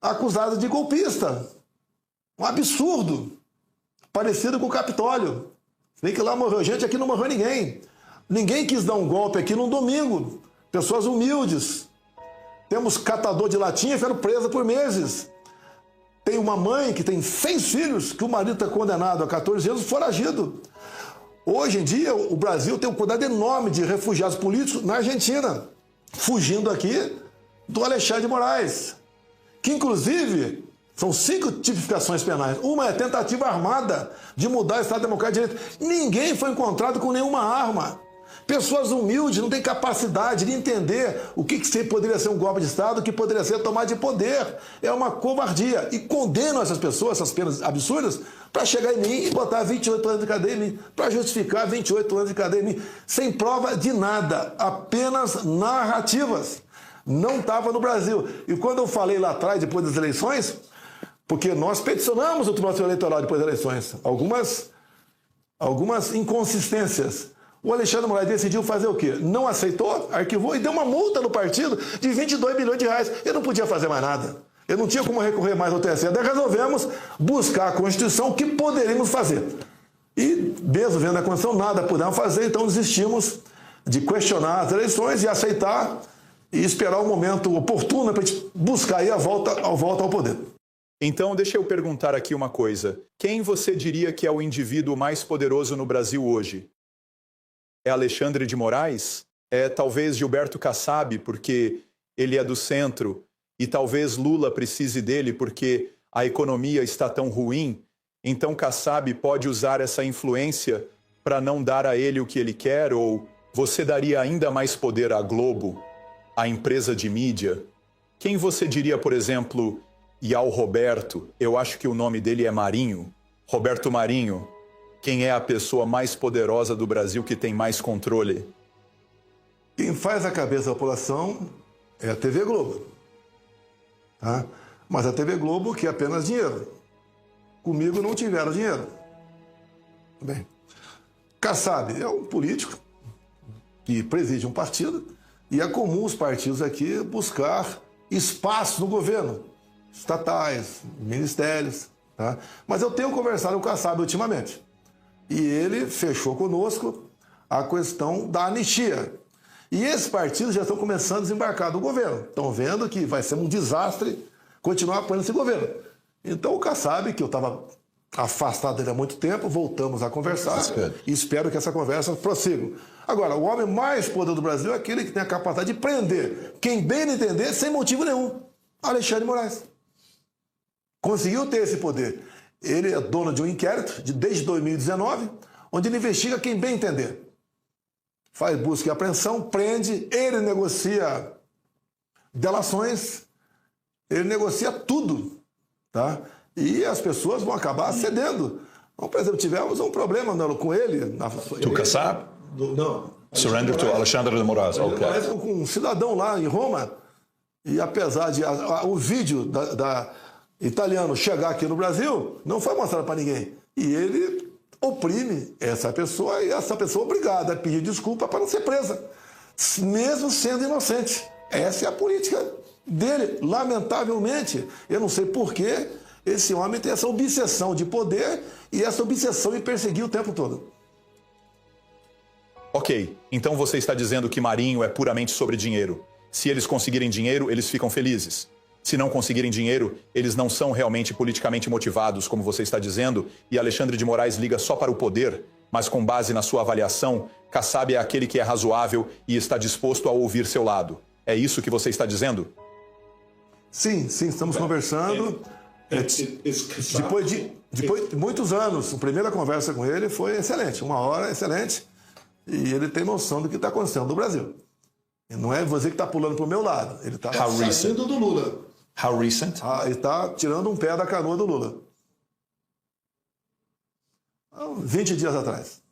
acusadas de golpista. Um absurdo, parecido com o Capitólio. Nem que lá morreu gente, aqui não morreu ninguém. Ninguém quis dar um golpe aqui num domingo. Pessoas humildes. Temos catador de latinha, foram presas por meses. Tem uma mãe que tem 6 filhos, que o marido está condenado a 14 anos, foragido. Hoje em dia, o Brasil tem uma quantidade enorme de refugiados políticos na Argentina, fugindo aqui do Alexandre de Moraes, que inclusive São 5 tipificações penais. Uma é tentativa armada de mudar o Estado Democrático de Direito. Ninguém foi encontrado com nenhuma arma. Pessoas humildes não têm capacidade de entender o que poderia ser um golpe de Estado, o que poderia ser tomar de poder. É uma covardia. E condenam essas pessoas, essas penas absurdas, para chegar em mim e botar 28 anos de cadeia em mim, para justificar 28 anos de cadeia em mim, sem prova de nada, apenas narrativas. Não estava no Brasil. E quando eu falei lá atrás, depois das eleições, porque nós peticionamos o Tribunal Eleitoral depois das eleições, algumas inconsistências. O Alexandre de Moraes decidiu fazer o quê? Não aceitou, arquivou e deu uma multa no partido de 22 milhões de reais. Eu não podia fazer mais nada. Eu não tinha como recorrer mais ao TSE. Daí resolvemos buscar a Constituição, o que poderíamos fazer. E, mesmo vendo a Constituição, nada pudemos fazer, então desistimos de questionar as eleições e aceitar e esperar o momento oportuno para a gente buscar aí a volta ao poder. Então, deixa eu perguntar aqui uma coisa. Quem você diria que é o indivíduo mais poderoso no Brasil hoje? É Alexandre de Moraes? É talvez Gilberto Kassab, porque ele é do centro, e talvez Lula precise dele porque a economia está tão ruim? Então Kassab pode usar essa influência para não dar a ele o que ele quer? Ou você daria ainda mais poder à Globo, à empresa de mídia? Quem você diria, por exemplo, e ao Roberto, eu acho que o nome dele é Marinho, Roberto Marinho, quem é a pessoa mais poderosa do Brasil que tem mais controle? Quem faz a cabeça da população é a TV Globo. Tá? Mas a TV Globo quer apenas dinheiro. Comigo não tiveram dinheiro. Bem, Kassab é um político que preside um partido e é comum os partidos aqui buscar espaço no governo, estatais, ministérios. Tá? Mas eu tenho conversado com o Kassab ultimamente. E ele fechou conosco a questão da anistia. E esses partidos já estão começando a desembarcar do governo. Estão vendo que vai ser um desastre continuar apoiando esse governo. Então o Kassab, que eu estava afastado dele há muito tempo, voltamos a conversar e espero que essa conversa prossiga. Agora, o homem mais poderoso do Brasil é aquele que tem a capacidade de prender quem bem entender sem motivo nenhum. Alexandre de Moraes. Conseguiu ter esse poder. Ele é dono de um inquérito desde 2019, onde ele investiga quem bem entender. Faz busca e apreensão, prende, ele negocia delações, ele negocia tudo. Tá? E as pessoas vão acabar cedendo. Então, por exemplo, tivemos um problema com ele. To Kassab? Não. Surrender to Alexandre de Moraes. Okay. Parece com um cidadão lá em Roma, e apesar de o vídeo italiano chegar aqui no Brasil, não foi mostrado para ninguém. E ele oprime essa pessoa, e essa pessoa é obrigada a pedir desculpa para não ser presa, mesmo sendo inocente. Essa é a política dele. Lamentavelmente, eu não sei por que esse homem tem essa obsessão de poder e essa obsessão em perseguir o tempo todo. Ok, então você está dizendo que Marinho é puramente sobre dinheiro. Se eles conseguirem dinheiro, eles ficam felizes. Se não conseguirem dinheiro, eles não são realmente politicamente motivados, como você está dizendo, e Alexandre de Moraes liga só para o poder, mas com base na sua avaliação, Kassab é aquele que é razoável e está disposto a ouvir seu lado. É isso que você está dizendo? Sim, estamos conversando. Depois de muitos anos, a primeira conversa com ele foi excelente, 1 hora excelente, e ele tem noção do que está acontecendo no Brasil. E não é você que está pulando para o meu lado, ele está saindo do Lula. How recent? Ele está tirando um pé da canoa do Lula. 20 dias atrás.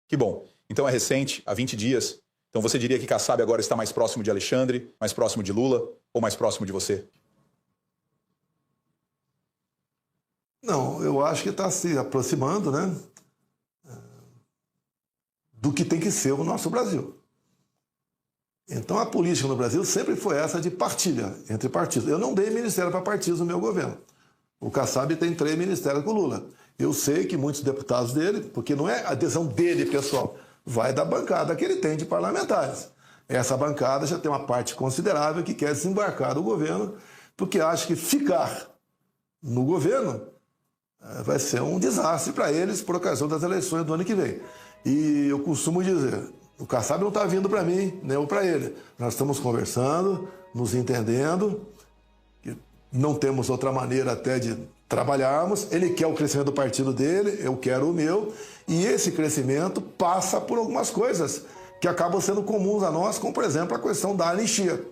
Que bom. Então é recente, há 20 dias. Então você diria que Kassab agora está mais próximo de Alexandre, mais próximo de Lula ou mais próximo de você? Não, eu acho que está se aproximando, né, do que tem que ser o nosso Brasil. Então a política no Brasil sempre foi essa de partilha entre partidos. Eu não dei ministério para partidos no meu governo. O Kassab tem 3 ministérios com o Lula. Eu sei que muitos deputados dele, porque não é a adesão dele, pessoal, vai da bancada que ele tem de parlamentares. Essa bancada já tem uma parte considerável que quer desembarcar do governo, porque acha que ficar no governo vai ser um desastre para eles por ocasião das eleições do ano que vem. E eu costumo dizer, o Kassab não está vindo para mim, nem eu para ele. Nós estamos conversando, nos entendendo. não temos outra maneira até de trabalharmos. Ele quer o crescimento do partido dele, eu quero o meu, e esse crescimento passa por algumas coisas que acabam sendo comuns a nós, como, por exemplo, a questão da anistia.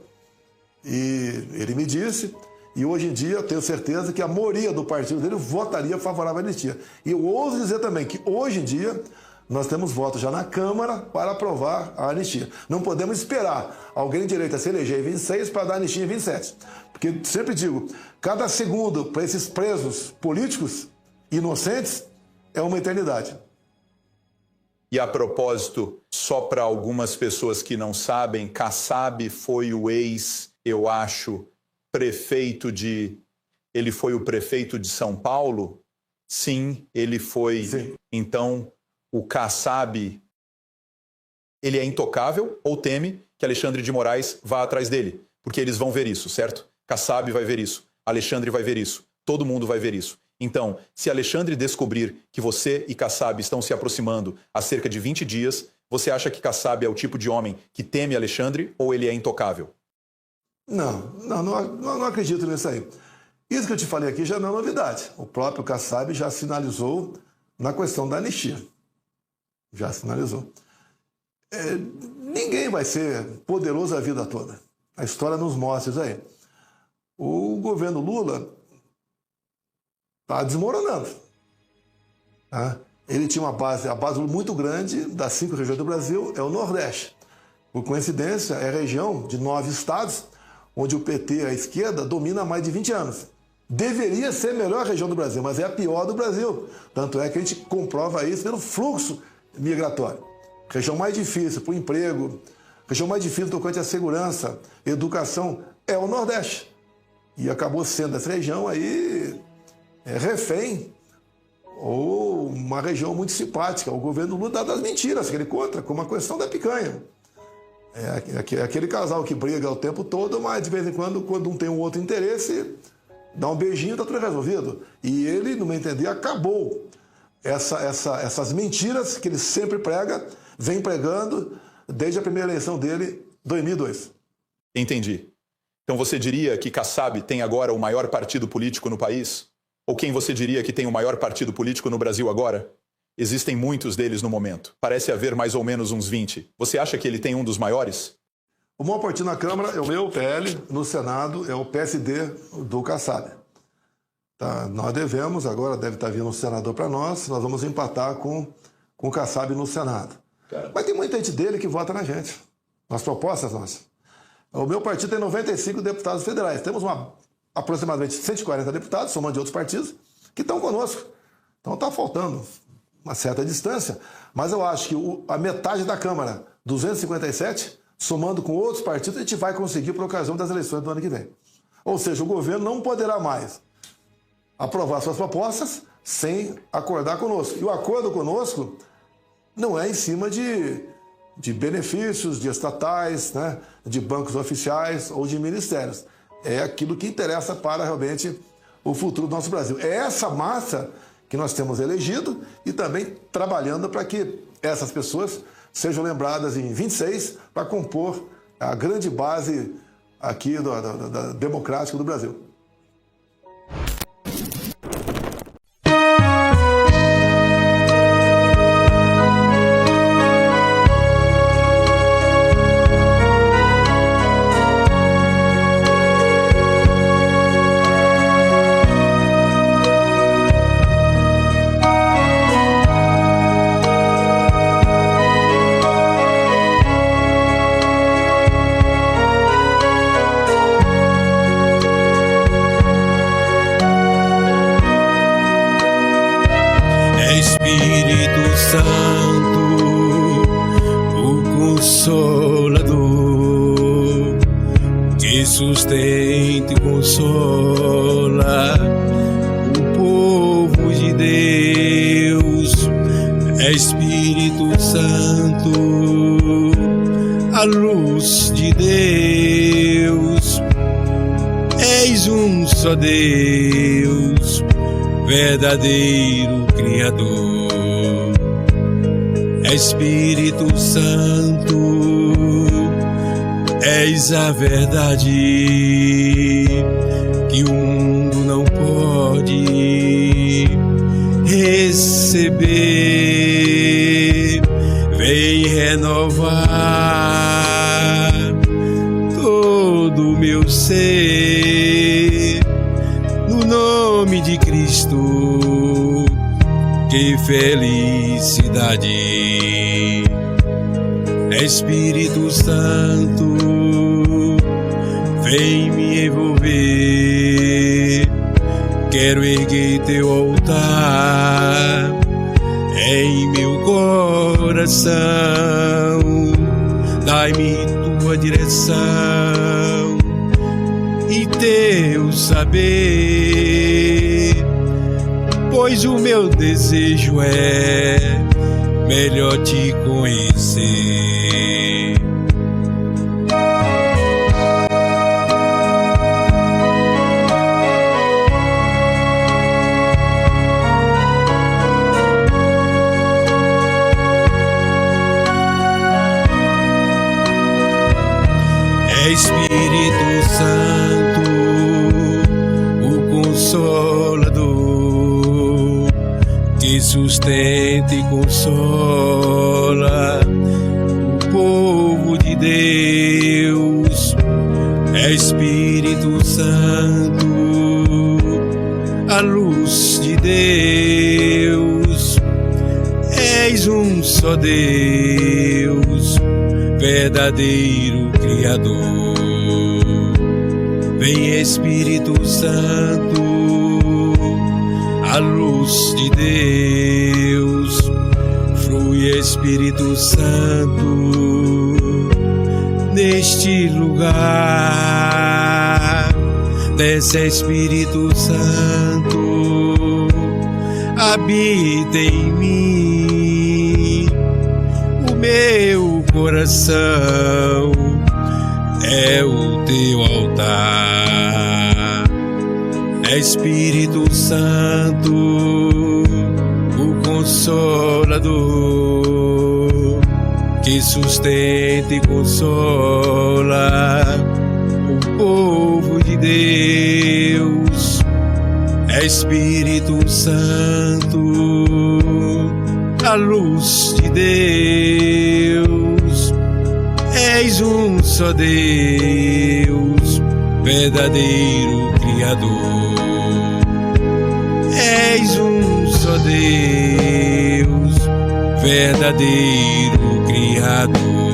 E ele me disse, e hoje em dia eu tenho certeza que a maioria do partido dele votaria favorável à anistia. E eu ouso dizer também que hoje em dia nós temos votos já na Câmara para aprovar a anistia. Não podemos esperar alguém de direita se eleger em 26 para dar anistia em 27. Porque, sempre digo, cada segundo para esses presos políticos inocentes é uma eternidade. E a propósito, só para algumas pessoas que não sabem, Kassab foi o eu acho, prefeito de... Ele foi o prefeito de São Paulo? Sim, ele foi. Sim. Então, o Kassab, ele é intocável ou teme que Alexandre de Moraes vá atrás dele? Porque eles vão ver isso, certo? Kassab vai ver isso, Alexandre vai ver isso, todo mundo vai ver isso. Então, se Alexandre descobrir que você e Kassab estão se aproximando há cerca de 20 dias, você acha que Kassab é o tipo de homem que teme Alexandre ou ele é intocável? Não acredito nisso aí. Isso que eu te falei aqui já não é novidade. O próprio Kassab já sinalizou na questão da anistia. Já sinalizou. Ninguém vai ser poderoso a vida toda. A história nos mostra isso aí. O governo Lula está desmoronando. Tá? Ele tinha a base muito grande das 5 regiões do Brasil, é o Nordeste. Por coincidência, é a região de 9 estados onde o PT, a esquerda, domina há mais de 20 anos. Deveria ser a melhor região do Brasil, mas é a pior do Brasil. Tanto é que a gente comprova isso pelo fluxo migratório. Região mais difícil para o emprego, região mais difícil tocante à segurança, educação, é o Nordeste. E acabou sendo essa região aí refém, ou uma região muito simpática. O governo Lula dá das mentiras que ele conta, como a questão da picanha. É aquele casal que briga o tempo todo, mas de vez em quando um tem um outro interesse, dá um beijinho e está tudo resolvido. E ele, no meu entender, acabou essas mentiras que ele sempre prega, vem pregando desde a primeira eleição dele, 2002. Entendi. Então você diria que Kassab tem agora o maior partido político no país? Ou quem você diria que tem o maior partido político no Brasil agora? Existem muitos deles no momento. Parece haver mais ou menos uns 20. Você acha que ele tem um dos maiores? O maior partido na Câmara é o meu, o PL. No Senado é o PSD do Kassab. Tá, nós devemos, agora deve estar vindo um senador para nós vamos empatar com o Kassab no Senado. Cara. Mas tem muita gente dele que vota na gente, nas propostas nossas. O meu partido tem 95 deputados federais. Temos aproximadamente 140 deputados, somando de outros partidos, que estão conosco. Então está faltando uma certa distância, mas eu acho que a metade da Câmara, 257, somando com outros partidos, a gente vai conseguir por ocasião das eleições do ano que vem. Ou seja, o governo não poderá mais aprovar suas propostas sem acordar conosco. E o acordo conosco não é em cima de benefícios, de estatais, né, de bancos oficiais ou de ministérios. É aquilo que interessa para realmente o futuro do nosso Brasil. É essa massa que nós temos elegido e também trabalhando para que essas pessoas sejam lembradas em 26 para compor a grande base aqui da democrática do Brasil. Espírito Santo, o Consolador, que sustenta e consola o povo de Deus. Espírito Santo, a luz de Deus, és um só Deus, verdadeiro Criador. Espírito Santo, és a verdade que o mundo não pode receber. Vem renovar todo o meu ser, no nome de Cristo. Que felicidade! Espírito Santo, vem me envolver. Quero erguer teu altar em meu coração. Dai-me tua direção e teu saber, pois o meu desejo é melhor te conhecer. Espírito Santo, o Consolador, que sustenta e consola o povo de Deus. Espírito Santo, a luz de Deus, és um só Deus, verdadeiro Criador. Vem Espírito Santo, a luz de Deus, flui Espírito Santo neste lugar. Desce Espírito Santo, habita em mim. O meu coração é o teu altar. Espírito Santo, o Consolador, que sustenta e consola o povo de Deus. Espírito Santo, a luz de Deus, és um só Deus, verdadeiro Criador. És um só Deus, verdadeiro Criador.